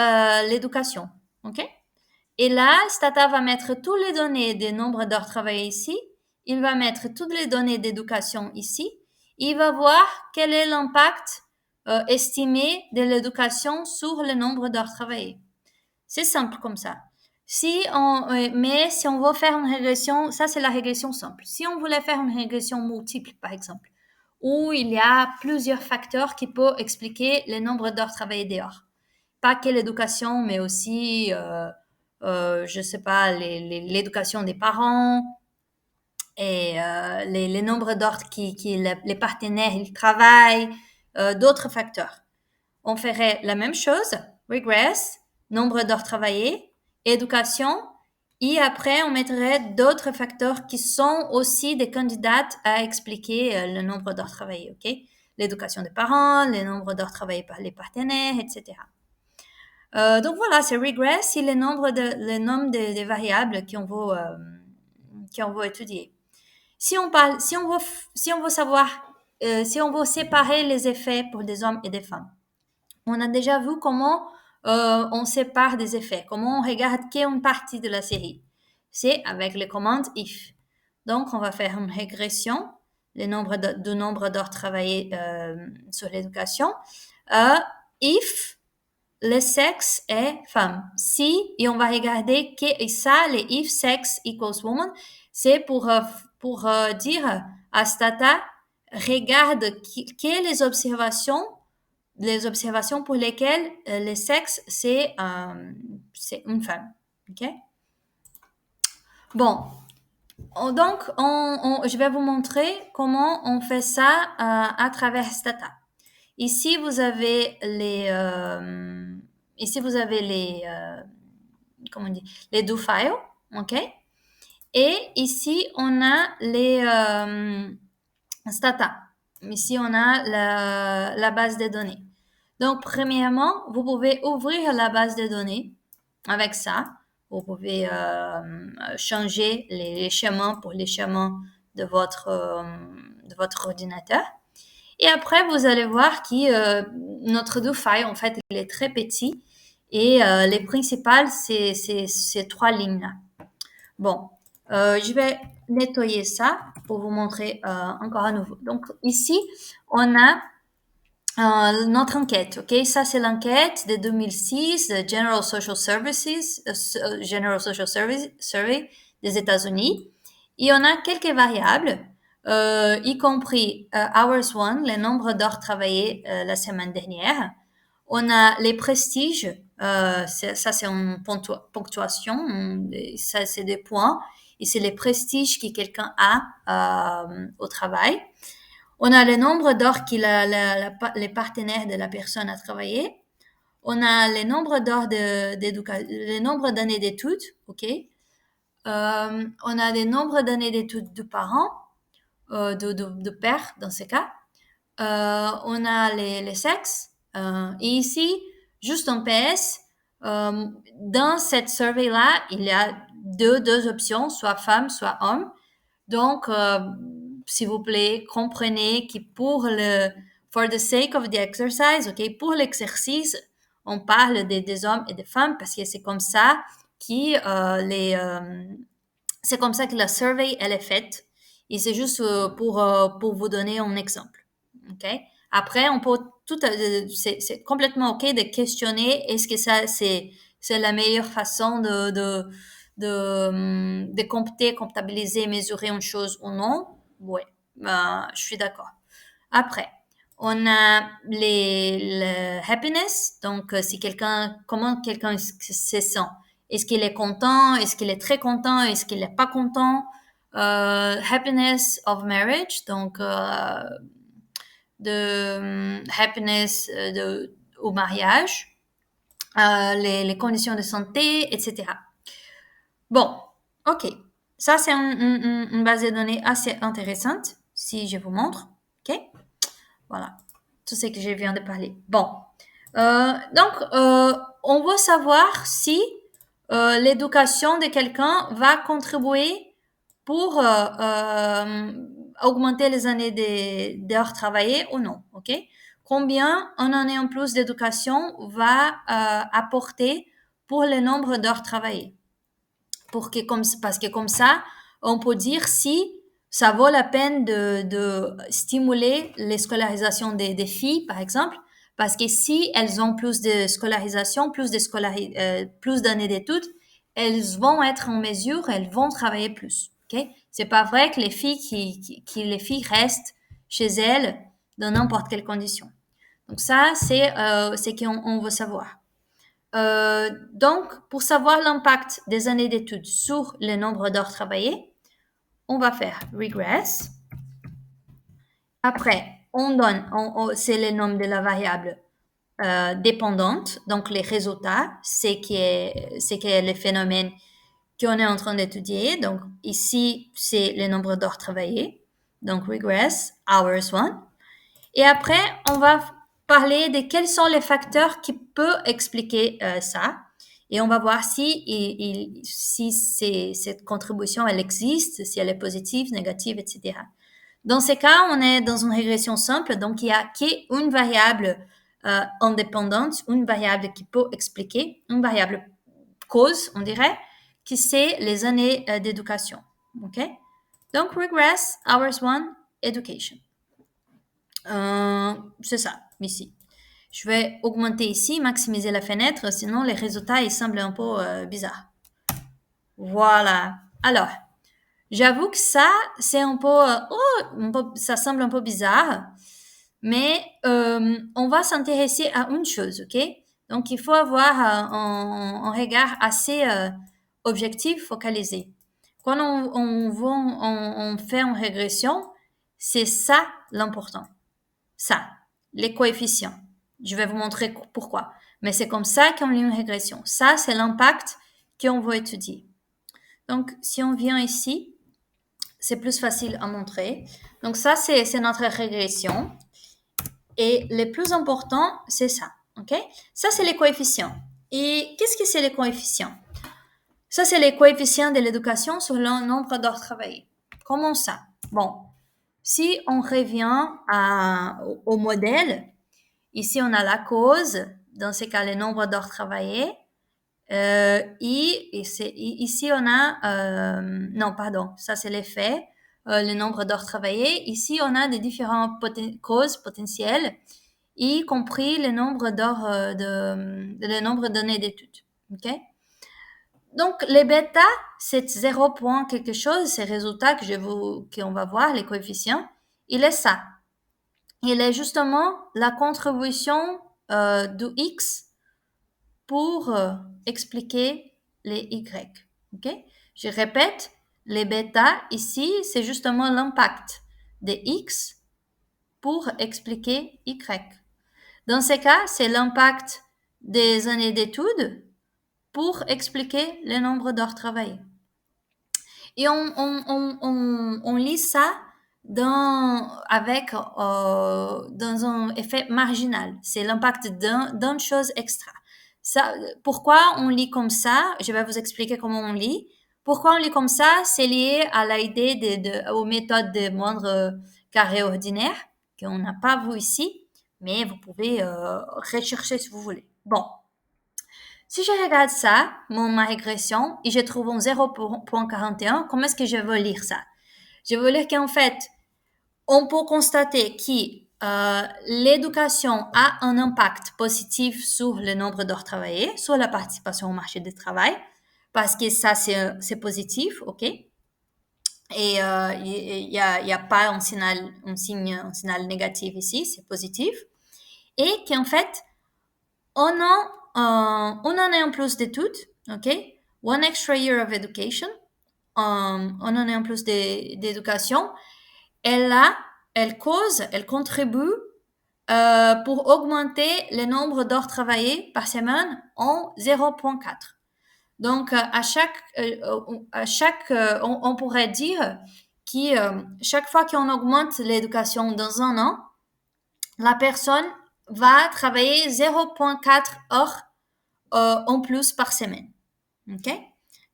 l'éducation. OK? Et là, Stata va mettre toutes les données des nombres d'heures travaillées ici. Il va mettre toutes les données d'éducation ici. Il va voir quel est l'impact estimé de l'éducation sur le nombre d'heures travaillées. C'est simple comme ça. Mais si on veut faire une régression, ça c'est la régression simple. Si on voulait faire une régression multiple, par exemple, où il y a plusieurs facteurs qui peuvent expliquer le nombre d'heures travaillées dehors. Pas que l'éducation, mais aussi, je sais pas, l'éducation des parents et les nombres d'heures les partenaires ils travaillent, d'autres facteurs. On ferait la même chose, regress, nombre d'heures travaillées, éducation, et après on mettrait d'autres facteurs qui sont aussi des candidats à expliquer le nombre d'heures travaillées, ok? L'éducation des parents, le nombre d'heures travaillées par les partenaires, etc. Donc voilà, c'est regress et le nombre des variables qu'on veut étudier. Si on veut savoir, si on veut séparer les effets pour des hommes et des femmes, on a déjà vu comment on sépare des effets, comment on regarde quelle partie de la série. C'est avec les commandes if. Donc, on va faire une régression du nombre d'heures travaillées sur l'éducation. If le sexe est femme. Si, et on va regarder et ça, les if sex equals woman, c'est pour dire à Stata, regarde quelles les observations pour lesquelles le sexe, c'est une femme. OK? Bon. Donc, je vais vous montrer comment on fait ça à travers Stata. Ici, vous avez comment on dit, les do files, OK? Et ici, on a les Stata. Ici, on a la base de données. Donc, premièrement, vous pouvez ouvrir la base de données avec ça. Vous pouvez changer les schémas pour les schémas de votre ordinateur. Et après, vous allez voir que notre do-file, en fait, il est très petit. Et les principales, c'est ces trois lignes-là. Bon, je vais nettoyer ça pour vous montrer encore à nouveau. Donc, ici, on a notre enquête, ok? Ça, c'est l'enquête de 2006 de General Social Services, General Social Survey des États-Unis. Et on a quelques variables, y compris hours one, le nombre d'heures travaillées la semaine dernière. On a les prestiges, ça c'est une ponctuation, ça c'est des points, et c'est les prestiges que quelqu'un a au travail. On a le nombre d'heures que les partenaires de la personne a travaillé. On a le nombre d'heures le nombre d'années d'études, ok. On a le nombre d'années d'études de parents, de père dans ce cas. On a les sexes. Et ici, juste en PS, Dans cette survey-là, il y a deux options, soit femme, soit homme. Donc, s'il vous plaît, comprenez que for the sake of the exercise, ok, pour l'exercice, on parle des hommes et des femmes parce que c'est comme ça c'est comme ça que la survey elle est faite. Et c'est juste pour vous donner un exemple, ok. Après, on peut c'est complètement ok de questionner est-ce que ça c'est la meilleure façon de compter, comptabiliser, mesurer une chose ou non. Oui, ben, je suis d'accord. Après, on a le happiness. Donc, si comment quelqu'un se sent. Est-ce qu'il est content? Est-ce qu'il est très content? Est-ce qu'il n'est pas content? Happiness of marriage. Donc, happiness au mariage. Les conditions de santé, etc. Bon, ok. Ça, c'est une base de données assez intéressante, si je vous montre. Ok? Voilà. Tout ce que je viens de parler. Bon. Donc, on veut savoir si l'éducation de quelqu'un va contribuer pour augmenter les années d'heures travaillées ou non. Ok? Combien une année en plus d'éducation va apporter pour le nombre d'heures travaillées? Parce que comme ça, on peut dire si ça vaut la peine de stimuler les scolarisations des filles, par exemple, parce que si elles ont plus de scolarisation, plus d'années d'études, elles vont être en mesure, elles vont travailler plus. Ok? C'est pas vrai que les filles restent chez elles dans n'importe quelle condition. Donc ça, c'est qu'on veut savoir. Donc, pour savoir l'impact des années d'études sur le nombre d'heures travaillées, on va faire regress. Après, c'est le nom de la variable dépendante, donc les résultats, c'est qui est le phénomène qu'on est en train d'étudier. Donc, ici, c'est le nombre d'heures travaillées. Donc, regress, hours one. Et après, on va parler de quels sont les facteurs qui peuvent expliquer ça. Et on va voir si cette contribution, elle existe, si elle est positive, négative, etc. Dans ces cas, on est dans une régression simple, donc il n'y a qu'une variable indépendante, une variable qui peut expliquer, une variable cause, on dirait, qui c'est les années d'éducation. OK? Donc, regress, hours one, education. C'est ça, ici. Je vais augmenter ici, maximiser la fenêtre, sinon les résultats, ils semblent un peu bizarres. Voilà. Alors, j'avoue que ça, c'est ça semble un peu bizarre, mais on va s'intéresser à une chose, ok? Donc, il faut avoir un regard assez objectif, focalisé. Quand on fait une régression, c'est ça l'important. Ça, les coefficients. Je vais vous montrer pourquoi. Mais c'est comme ça qu'on lit une régression. Ça, c'est l'impact qu'on veut étudier. Donc, si on vient ici, c'est plus facile à montrer. Donc, ça, c'est notre régression. Et le plus important, c'est ça. OK? Ça, c'est les coefficients. Et qu'est-ce que c'est les coefficients? Ça, c'est les coefficients de l'éducation sur le nombre d'heures travaillées. Comment ça? Bon, si on revient au modèle, ici on a la cause, dans ce cas le nombre d'heures travaillées, ici on a, non pardon, ça c'est l'effet, le nombre d'heures travaillées. Ici on a des différentes causes potentielles, y compris le nombre d'heures le nombre d'années d'études. Ok? Donc, les bêta, c'est 0 point quelque chose, ces résultats qu'on va voir, les coefficients, il est ça. Il est justement la contribution du X pour expliquer les Y. Okay? Je répète, les bêta, ici, c'est justement l'impact des X pour expliquer Y. Dans ce cas, c'est l'impact des années d'études pour expliquer le nombre d'heures travaillées. Et on lit ça dans un effet marginal. C'est l'impact d'une chose extra. Ça, pourquoi on lit comme ça? Je vais vous expliquer comment on lit. Pourquoi on lit comme ça? C'est lié à l'idée aux méthodes de moindre carré ordinaire qu'on n'a pas vu ici, mais vous pouvez rechercher si vous voulez. Bon, si je regarde ça, ma régression, et je trouve un 0.41, comment est-ce que je veux lire ça? Je veux lire qu'en fait, on peut constater que l'éducation a un impact positif sur le nombre d'heures travaillées, sur la participation au marché du travail, parce que ça, c'est positif, OK? Et il n'y a pas un signal négatif ici, c'est positif. Et qu'en fait, on en a en plus d'études, OK? One extra year of education. On en a en plus d'éducation. Elle contribue pour augmenter le nombre d'heures travaillées par semaine en 0.4. Donc, on pourrait dire que chaque fois qu'on augmente l'éducation dans un an, la personne va travailler 0.4 heures en plus par semaine. OK?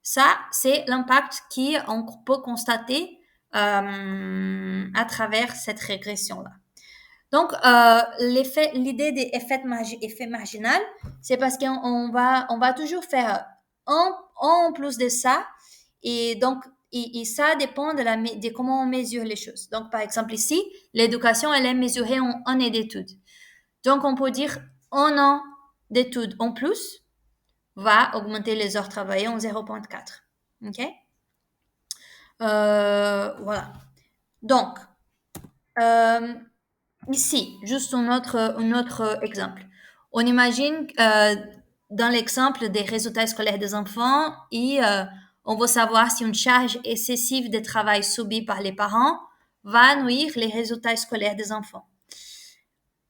Ça, c'est l'impact qu'on peut constater à travers cette régression-là. Donc, l'idée des effets marginal, c'est parce qu'on va toujours faire en plus de ça. Et donc, et ça dépend de comment on mesure les choses. Donc, par exemple, ici, l'éducation, elle est mesurée en année d'études. Donc, on peut dire un an d'études en plus va augmenter les heures travaillées en 0.4. OK? Voilà. Donc, ici, juste un autre exemple. On imagine dans l'exemple des résultats scolaires des enfants et on veut savoir si une charge excessive de travail subie par les parents va nuire les résultats scolaires des enfants.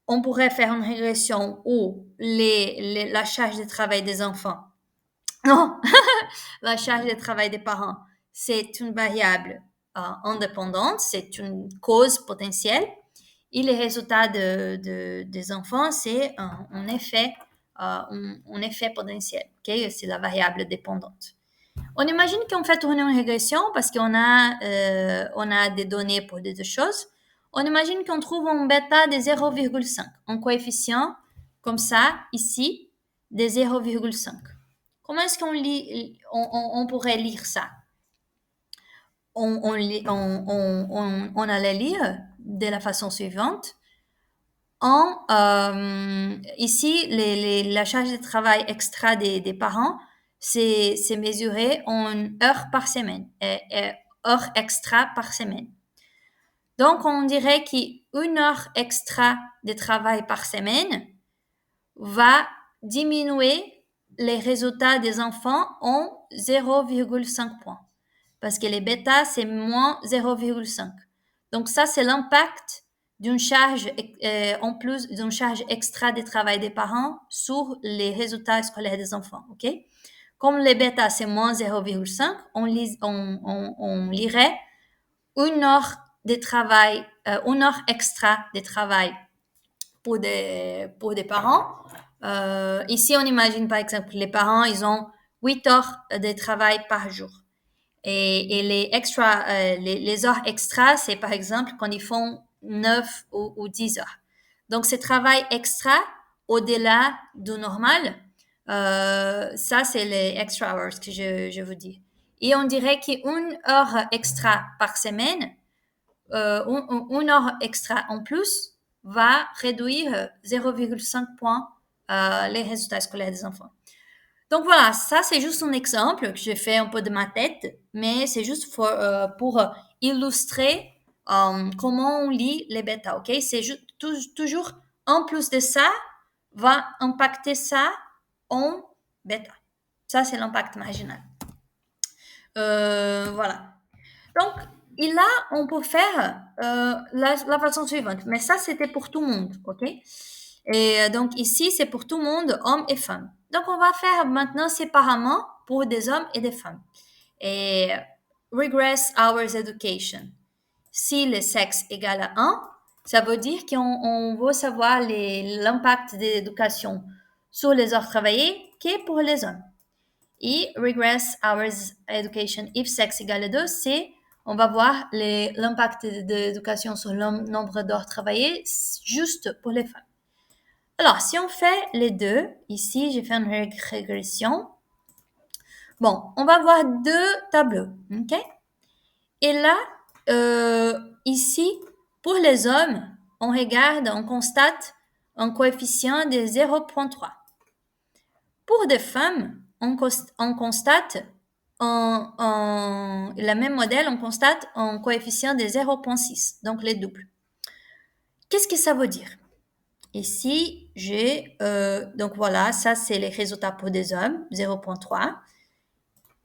On pourrait faire une régression où la charge de travail des enfants, non, la charge de travail des parents, c'est une variable indépendante, c'est une cause potentielle. Et les résultats des enfants, c'est un effet potentiel. Okay? C'est la variable dépendante. On imagine qu'en fait, on a une régression parce qu'on a des données pour des deux choses. On imagine qu'on trouve un bêta de 0,5, un coefficient comme ça, ici, de 0,5. Comment est-ce on pourrait lire ça? On allait lire de la façon suivante. Ici, la charge de travail extra des parents, c'est mesuré en heures par semaine, heures extra par semaine. Donc, on dirait qu'une heure extra de travail par semaine va diminuer les résultats des enfants en 0,5 points. Parce que les bêta, c'est moins 0,5. Donc, ça, c'est l'impact d'une charge en plus d'une charge extra de travail des parents sur les résultats scolaires des enfants. OK? Comme les bêta, c'est moins 0,5, on lirait une heure de travail, une heure extra de travail pour des parents. Ici, on imagine par exemple les parents, ils ont 8 heures de travail par jour. Et les heures extra, c'est par exemple quand ils font 9 ou 10 heures. Donc, ce travail extra, au-delà du normal, ça, c'est les extra hours que je vous dis. Et on dirait qu'une heure extra par semaine, une heure extra en plus, va réduire 0,5 points les résultats scolaires des enfants. Donc voilà, ça c'est juste un exemple que j'ai fait un peu de ma tête, mais c'est juste pour illustrer comment on lit les bêta, ok? C'est toujours en plus de ça, va impacter ça en bêta. Ça c'est l'impact marginal. Voilà. Donc, et là, on peut faire la façon suivante, mais ça c'était pour tout le monde, ok? Et donc ici, c'est pour tout le monde, hommes et femmes. Donc, on va faire maintenant séparément pour des hommes et des femmes. Et regress hours education. Si le sexe égale à 1, ça veut dire qu'on veut savoir l'impact de l'éducation sur les heures travaillées que pour les hommes. Et regress hours education if sexe égale 2, c'est, on va voir l'impact de l'éducation sur le nombre d'heures travaillées juste pour les femmes. Alors, si on fait les deux, ici, j'ai fait une régression. Bon, on va voir deux tableaux, ok? Et là, ici, pour les hommes, on regarde, on constate un coefficient de 0,3. Pour des femmes, on constate, le même modèle, on constate un coefficient de 0,6, donc les doubles. Qu'est-ce que ça veut dire? Ici, j'ai, donc voilà, ça c'est les résultats pour des hommes, 0,3.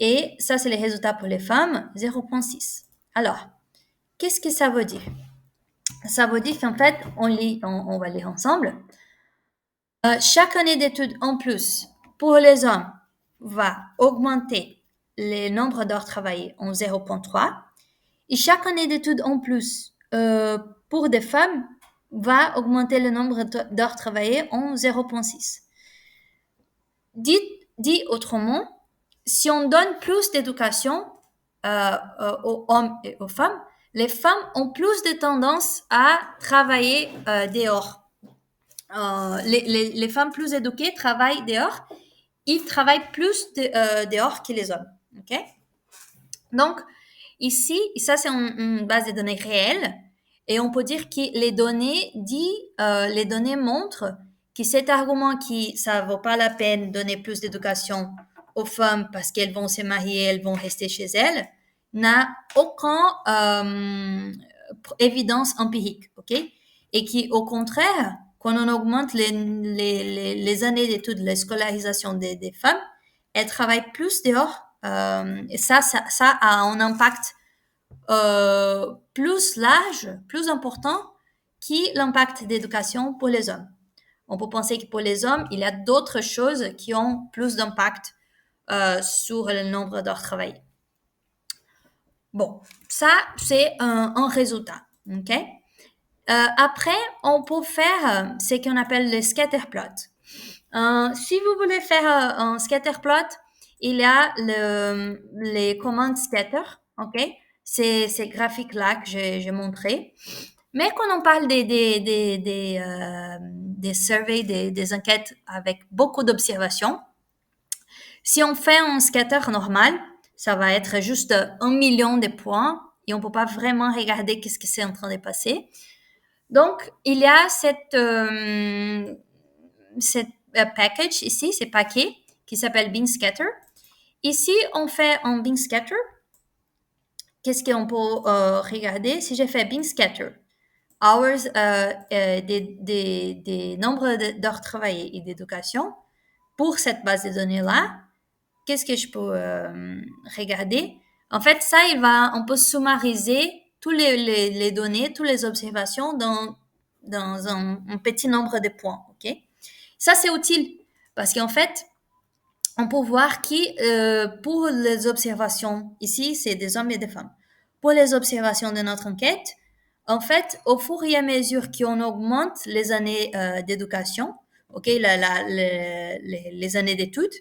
Et ça c'est les résultats pour les femmes, 0,6. Alors, qu'est-ce que ça veut dire? Ça veut dire qu'en fait, on va lire ensemble. Chaque année d'études en plus pour les hommes va augmenter le nombre d'heures travaillées en 0,3 et chaque année d'études en plus pour des femmes va augmenter le nombre d'heures travaillées en 0,6. Dit autrement, si on donne plus d'éducation aux hommes et aux femmes, les femmes ont plus de tendance à travailler dehors. Les femmes plus éduquées travaillent dehors. Ils travaillent plus dehors que les hommes. Okay? Donc, ici, ça c'est une base de données réelle. Et on peut dire que les données montrent que cet argument qui ça vaut pas la peine de donner plus d'éducation aux femmes parce qu'elles vont se marier, elles vont rester chez elles, n'a aucune évidence empirique, ok? Et qui, au contraire, quand on augmente les années d'études, la scolarisation des femmes, elles travaillent plus dehors. Et ça a un impact plus large, plus important que l'impact d'éducation pour les hommes. On peut penser que pour les hommes, il y a d'autres choses qui ont plus d'impact sur le nombre d'heures travaillées. Bon, ça, c'est un résultat. OK? Après, on peut faire ce qu'on appelle le scatter plot. Si vous voulez faire un scatter plot, il y a les commandes scatter. OK? Ces graphiques-là que j'ai montré. Mais quand on parle des surveys, des enquêtes avec beaucoup d'observations, si on fait un scatter normal, ça va être juste 1 million de points et on peut pas vraiment regarder qu'est-ce que c'est en train de passer. Donc, il y a cette package ici, ces paquets qui s'appelle Bin Scatter. Ici, on fait un Bin Scatter. Qu'est-ce qu'on peut regarder? Si j'ai fait Bin Scatter, hours, des nombres d'heures travaillées et d'éducation pour cette base de données-là, qu'est-ce que je peux regarder? En fait, ça, on peut summariser tous les données, toutes les observations dans un petit nombre de points. Ok? Ça, c'est utile parce qu'en fait, on peut voir que pour les observations, ici, c'est des hommes et des femmes. Pour les observations de notre enquête, en fait, au fur et à mesure qu'on augmente les années d'éducation, ok, les années d'études,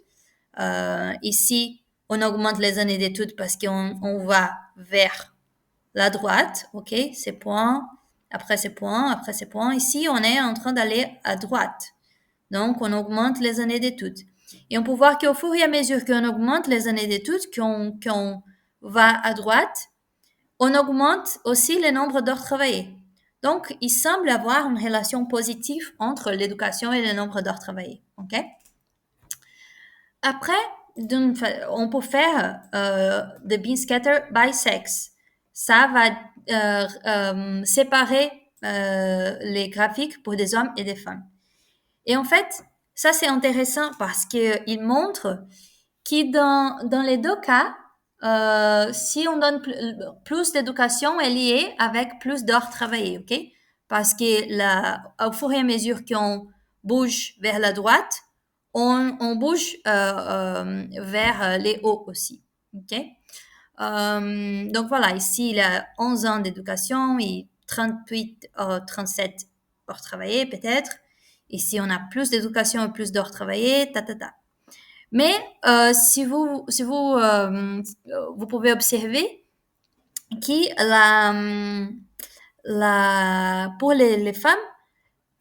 ici, on augmente les années d'études parce qu'on va vers la droite, ok, ces points, après ces points, après ces points. Ici, on est en train d'aller à droite. Donc, on augmente les années d'études. Et on peut voir qu'au fur et à mesure qu'on augmente les années d'études, qu'on va à droite, on augmente aussi le nombre d'heures travaillées. Donc, il semble avoir une relation positive entre l'éducation et le nombre d'heures travaillées. Ok? Après, on peut faire the Bin Scatter by sex. Ça va séparer les graphiques pour des hommes et des femmes. Et en fait, ça c'est intéressant parce qu'il montre que dans les deux cas, si on donne plus d'éducation est liée avec plus d'heures travaillées, ok? Parce que au fur et à mesure qu'on bouge vers la droite, on bouge vers les hauts aussi, ok? Donc voilà, ici il a 11 ans d'éducation et 38, 37 heures travaillées peut-être. Ici on a plus d'éducation et plus d'heures travaillées, Mais vous pouvez observer que pour les femmes,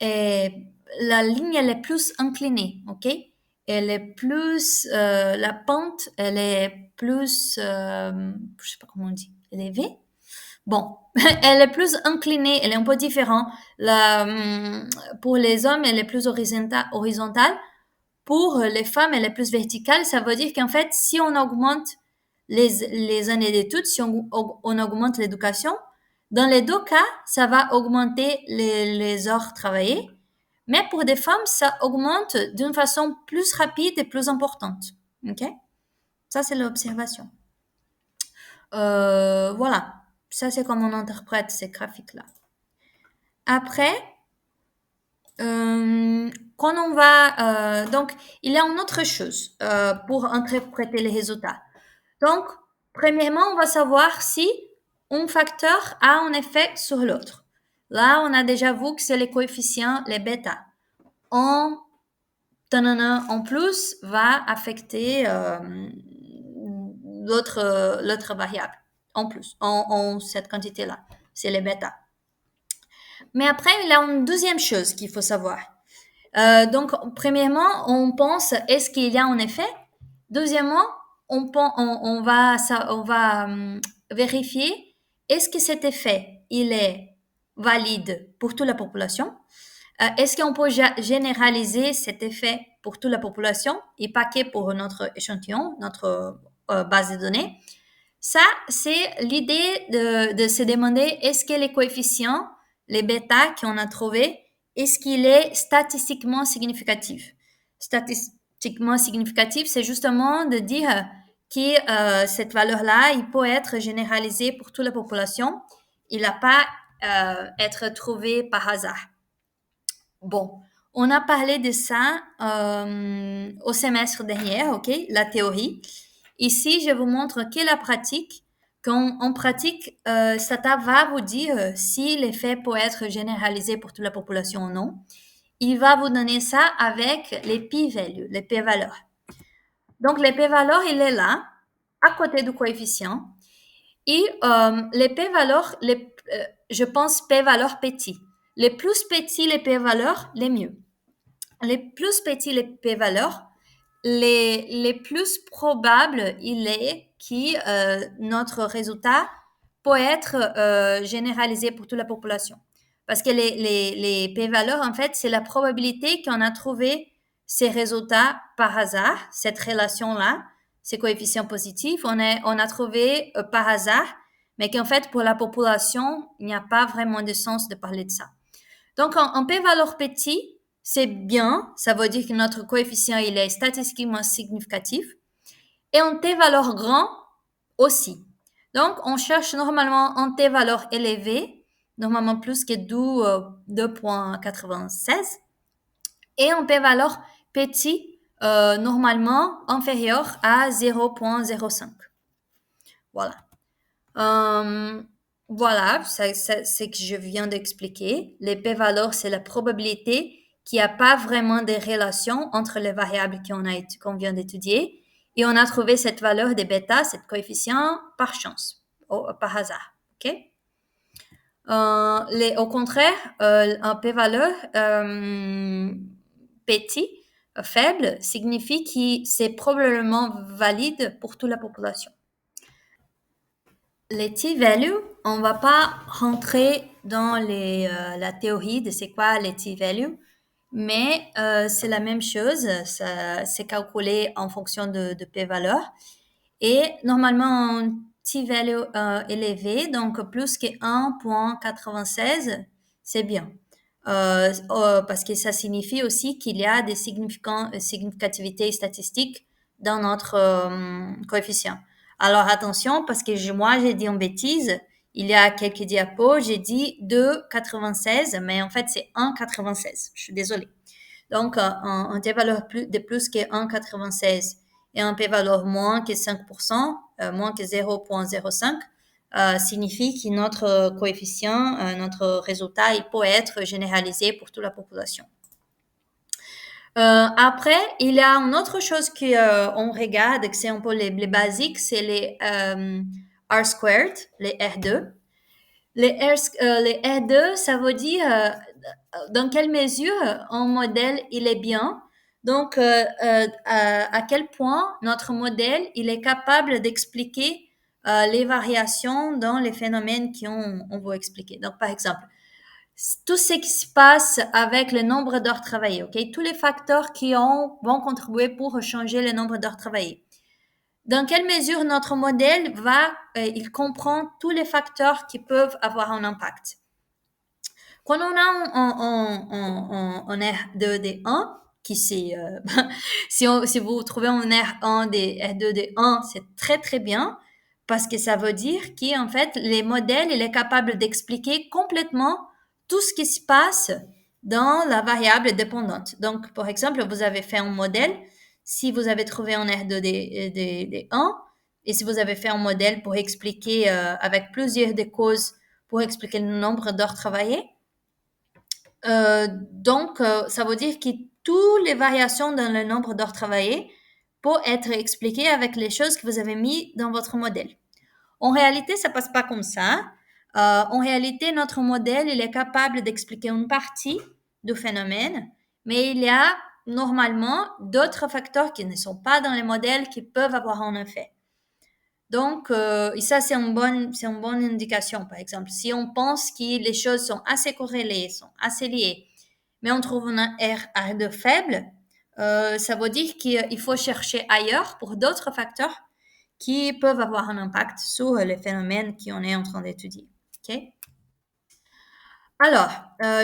et la ligne elle est plus inclinée, ok? Elle est plus la pente, elle est plus, je sais pas comment on dit, élevée. Bon, elle est plus inclinée, elle est un peu différente. Pour les hommes, elle est plus horizontale. Pour les femmes, elle est plus verticale. Ça veut dire qu'en fait, si on augmente les années d'études, si on augmente l'éducation, dans les deux cas, ça va augmenter les heures travaillées. Mais pour des femmes, ça augmente d'une façon plus rapide et plus importante. OK? Ça, c'est l'observation. Voilà. Ça, c'est comme on interprète ces graphiques-là. Après, quand on va... donc, il y a une autre chose pour interpréter les résultats. Donc, premièrement, on va savoir si un facteur a un effet sur l'autre. Là, on a déjà vu que c'est les coefficients, les bêta. En plus va affecter l'autre variable. En plus, en cette quantité-là. C'est les bêta. Mais après, il y a une deuxième chose qu'il faut savoir. Donc, premièrement, on pense, est-ce qu'il y a un effet? Deuxièmement, on va vérifier, est-ce que cet effet, il est valide pour toute la population? Est-ce qu'on peut généraliser cet effet pour toute la population et pas que pour notre échantillon, notre base de données? Ça, c'est l'idée de se demander est-ce que les coefficients, les bêta qu'on a trouvés, est-ce qu'il est statistiquement significatif? Statistiquement significatif, c'est justement de dire que cette valeur-là, il peut être généralisé pour toute la population. Il n'a pas être trouvé par hasard. Bon, on a parlé de ça au semestre dernier, ok, la théorie. Ici, je vous montre que la pratique. Quand on pratique, ça va vous dire si l'effet peut être généralisé pour toute la population ou non. Il va vous donner ça avec les p-values, les p-valeurs. Donc, les p-valeurs, il est là, à côté du coefficient. Et les p-valeurs, je pense p-valeurs petits. Les plus petits les p-valeurs, les mieux. Les plus petits les p-valeurs, les plus probables il est que notre résultat peut être généralisé pour toute la population. Parce que les p-valeurs, en fait, c'est la probabilité qu'on a trouvé ces résultats par hasard, cette relation-là, ces coefficients positifs, on a trouvé par hasard, mais qu'en fait, pour la population, il n'y a pas vraiment de sens de parler de ça. Donc, en p-valeur petit, c'est bien, ça veut dire que notre coefficient, il est statistiquement significatif. Et en t-valeur grand aussi. Donc, on cherche normalement en t-valeur élevée, normalement plus que 2,96. Et en p-valeur petit, normalement inférieur à 0,05. Voilà. Voilà, c'est ce que je viens d'expliquer. Les p-valeurs, c'est la probabilité qu'il n'y a pas vraiment de relation entre les variables qu'on vient d'étudier. Et on a trouvé cette valeur de bêta, cette coefficient, par chance, par hasard. OK? Au contraire, un p-valeur petit, faible, signifie que c'est probablement valide pour toute la population. Les t-values, on va pas rentrer dans la théorie de c'est quoi les t-values, mais c'est la même chose, c'est calculé en fonction de p-valeur. Et normalement, un t-value élevé, donc plus que 1,96, c'est bien. Parce que ça signifie aussi qu'il y a des significativités statistiques dans notre coefficient. Alors attention, parce que moi j'ai dit en bêtise, il y a quelques diapos, j'ai dit 2,96, mais en fait c'est 1,96. Je suis désolée. Donc un t-valeur de plus que 1,96 et un p-valeur moins que 5%, moins que 0,05, signifie que notre coefficient, notre résultat, il peut être généralisé pour toute la population. Après, il y a une autre chose qu'on regarde, que c'est un peu les basiques, c'est les R squared, les R2. Les R2, ça veut dire dans quelle mesure un modèle il est bien. Donc, à quel point notre modèle il est capable d'expliquer les variations dans les phénomènes qu'on veut expliquer. Donc, par exemple, tout ce qui se passe avec le nombre d'heures travaillées, ok? Tous les facteurs vont contribuer pour changer le nombre d'heures travaillées. Dans quelle mesure notre modèle il comprend tous les facteurs qui peuvent avoir un impact. Quand on a un R2D1, qui c'est, si vous trouvez un R1 des R2D1, c'est très très bien, parce que ça veut dire qu'en fait, les modèles, il est capable d'expliquer complètement tout ce qui se passe dans la variable dépendante. Donc, par exemple, vous avez fait un modèle, si vous avez trouvé un R2D1, et si vous avez fait un modèle pour expliquer avec plusieurs des causes, pour expliquer le nombre d'heures travaillées, donc, ça veut dire que toutes les variations dans le nombre d'heures travaillées peuvent être expliquées avec les choses que vous avez mis dans votre modèle. En réalité, ça passe pas comme ça. En réalité, notre modèle, il est capable d'expliquer une partie du phénomène, mais il y a normalement d'autres facteurs qui ne sont pas dans les modèles qui peuvent avoir un effet. Donc, et ça, c'est une bonne indication, par exemple. Si on pense que les choses sont assez corrélées, sont assez liées, mais on trouve un R de faible, ça veut dire qu'il faut chercher ailleurs pour d'autres facteurs qui peuvent avoir un impact sur les phénomènes qu'on est en train d'étudier. OK? Alors,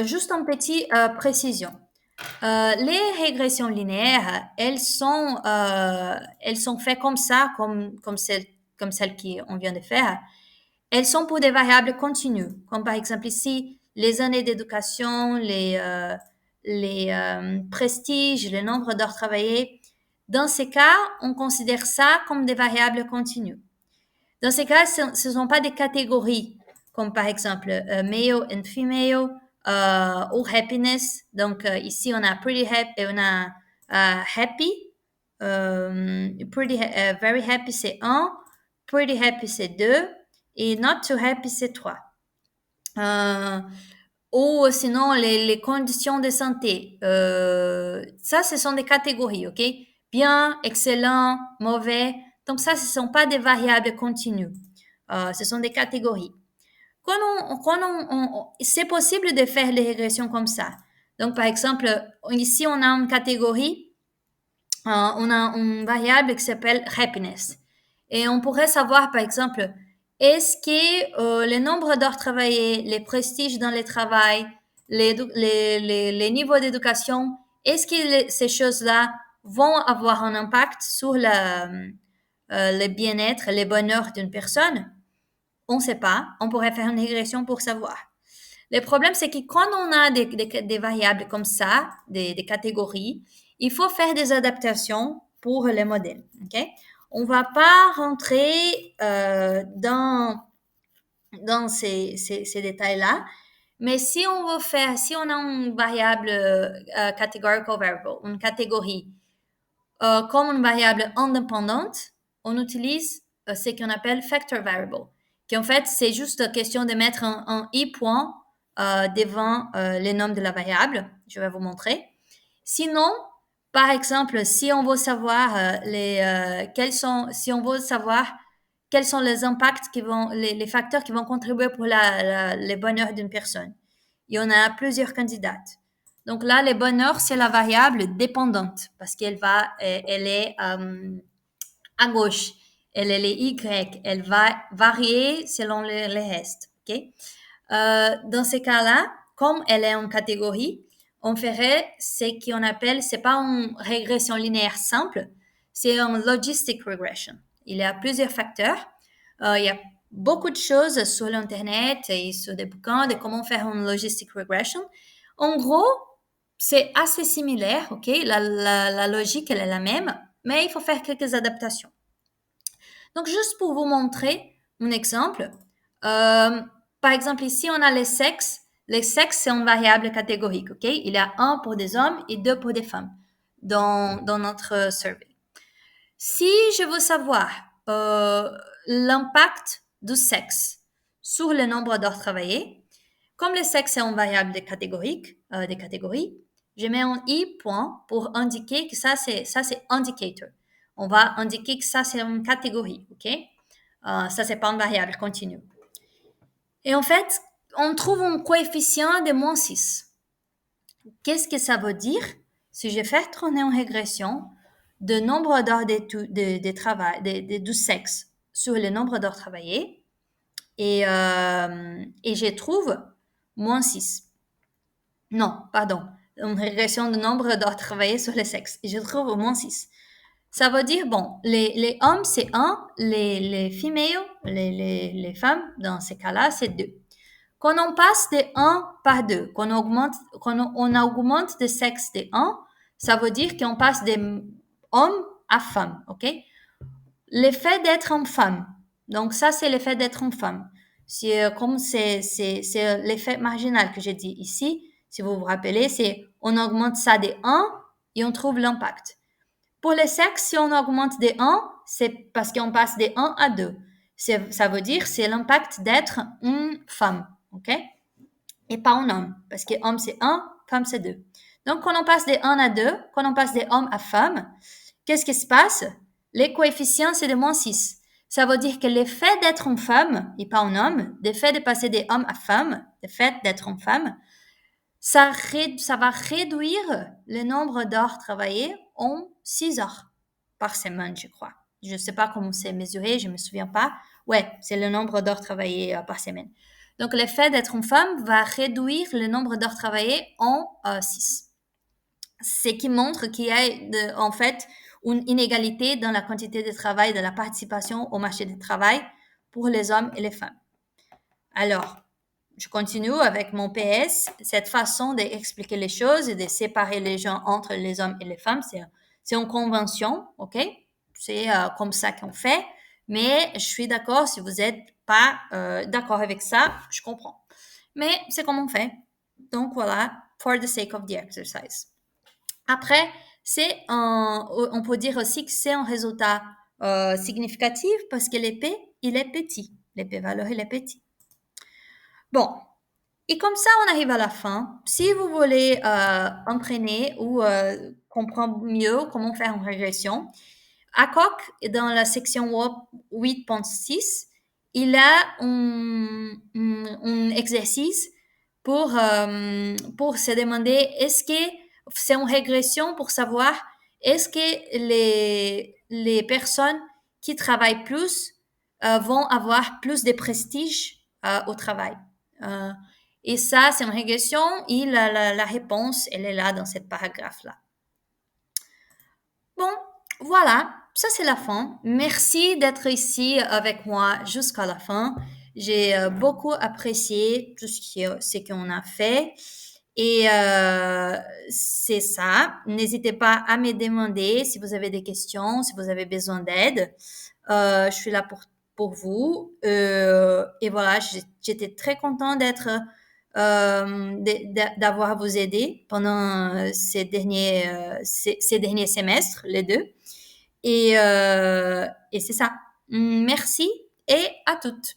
juste une petite précision. Les régressions linéaires, elles sont faites comme ça, comme celles qu'on vient de faire. Elles sont pour des variables continues, comme par exemple ici, les années d'éducation, les prestiges, le nombre d'heures travaillées. Dans ces cas, on considère ça comme des variables continues. Dans ces cas, ce ne sont pas des catégories, comme par exemple male and female ou happiness. Donc ici, on a pretty happy et on a happy. Very happy, c'est 1. Pretty happy, c'est 2. Et not too happy, c'est 3. Ou sinon, les conditions de santé. Ça, ce sont des catégories, OK? Bien, excellent, mauvais. Donc ça, ce ne sont pas des variables continues. Ce sont des catégories. C'est possible de faire les régressions comme ça. Donc, par exemple, ici, on a une catégorie, on a une variable qui s'appelle happiness. Et on pourrait savoir, par exemple, est-ce que le nombre d'heures travaillées, les prestiges dans le travail, les niveaux d'éducation, est-ce que ces choses-là vont avoir un impact sur le bien-être, le bonheur d'une personne? On ne sait pas. On pourrait faire une régression pour savoir. Le problème, c'est que quand on a des variables comme ça, des catégories, il faut faire des adaptations pour les modèles. Okay? On ne va pas rentrer dans ces détails-là, mais si on a une variable categorical variable, une catégorie, comme une variable indépendante, on utilise ce qu'on appelle factor variable, qui en fait, c'est juste question de mettre un i point devant les noms de la variable. Je vais vous montrer. Sinon, par exemple, si on veut savoir quels sont les impacts les facteurs qui vont contribuer pour le bonheur d'une personne. Il y en a plusieurs candidates. Donc là, le bonheur, c'est la variable dépendante parce elle est à gauche. Elle est Y. Elle va varier selon les restes. Okay? Dans ces cas-là, comme elle est en catégorie, on ferait ce qu'on appelle, c'est pas une régression linéaire simple, c'est une logistic regression. Il y a plusieurs facteurs. Il y a beaucoup de choses sur l'Internet et sur des bouquins de comment faire une logistic regression. En gros, c'est assez similaire, ok? La logique, elle est la même, mais il faut faire quelques adaptations. Donc, juste pour vous montrer un exemple, par exemple, ici, on a les sexes. Les sexes, c'est une variable catégorique, ok? Il y a 1 pour des hommes et 2 pour des femmes. dans notre survey. Si je veux savoir l'impact du sexe sur le nombre d'heures travaillées, comme le sexe est une variable des catégories, je mets un i point pour indiquer que ça c'est indicator. On va indiquer que ça c'est une catégorie, ok? Ça c'est pas une variable continue. Et en fait, on trouve un coefficient de moins 6. Qu'est-ce que ça veut dire? Si je fais tourner une régression de nombre d'heures de travail, du sexe sur le nombre d'heures travaillées, et je trouve moins 6. Non, pardon. Une régression de nombre d'heures travaillées sur le sexe. Et je trouve moins 6. Ça veut dire, bon, les hommes, c'est 1, les females, les femmes, dans ces cas-là, c'est 2. Quand on passe de 1 par 2, quand on augmente le sexe de 1, ça veut dire qu'on passe d'homme à femme, ok? L'effet d'être une femme. Donc ça, c'est l'effet d'être une femme. Comme c'est l'effet marginal que j'ai dit ici, si vous vous rappelez, c'est on augmente ça de 1 et on trouve l'impact. Pour le sexe, si on augmente de 1, c'est parce qu'on passe de 1 à 2. Ça veut dire c'est l'impact d'être une femme, ok? Et pas un homme, parce que homme c'est 1, femme c'est 2. Donc quand on passe de 1 à 2, quand on passe de homme à femme, qu'est-ce qui se passe? Les coefficients c'est de moins 6. Ça veut dire que l'effet d'être une femme et pas un homme, l'effet de passer de homme à femme, le fait d'être une femme, ça va réduire le nombre d'heures travaillées en 6 heures par semaine, je crois. Je ne sais pas comment c'est mesuré, je ne me souviens pas. Ouais, c'est le nombre d'heures travaillées par semaine. Donc, le fait d'être une femme va réduire le nombre d'heures travaillées en 6. Ce qui montre qu'il y a en fait une inégalité dans la quantité de travail, de la participation au marché du travail pour les hommes et les femmes. Alors, je continue avec mon PS. Cette façon d'expliquer les choses et de séparer les gens entre les hommes et les femmes, c'est une convention, ok? C'est comme ça qu'on fait. Mais je suis d'accord, si vous n'êtes pas d'accord avec ça, je comprends. Mais c'est comme on fait. Donc voilà, for the sake of the exercise. Après, on peut dire aussi que c'est un résultat significatif parce que l'épée, il est petit. L'épée valeur, il est petit. Bon, et comme ça, on arrive à la fin. Si vous voulez entraîner ou comprendre mieux comment faire une régression, ACOC, dans la section 8.6, il a un exercice pour se demander est-ce que c'est une régression pour savoir est-ce que les personnes qui travaillent plus vont avoir plus de prestige au travail. Et ça, c'est une régression et la réponse, elle est là dans cette paragraphe-là. Bon, voilà, ça c'est la fin. Merci d'être ici avec moi jusqu'à la fin. J'ai beaucoup apprécié tout ce qu'on a fait. Et c'est ça. N'hésitez pas à me demander si vous avez des questions, si vous avez besoin d'aide. Je suis là pour vous. Et voilà, j'étais très contente d'avoir vous aidé pendant ces derniers semestres, les deux. Et c'est ça. Merci et à toutes.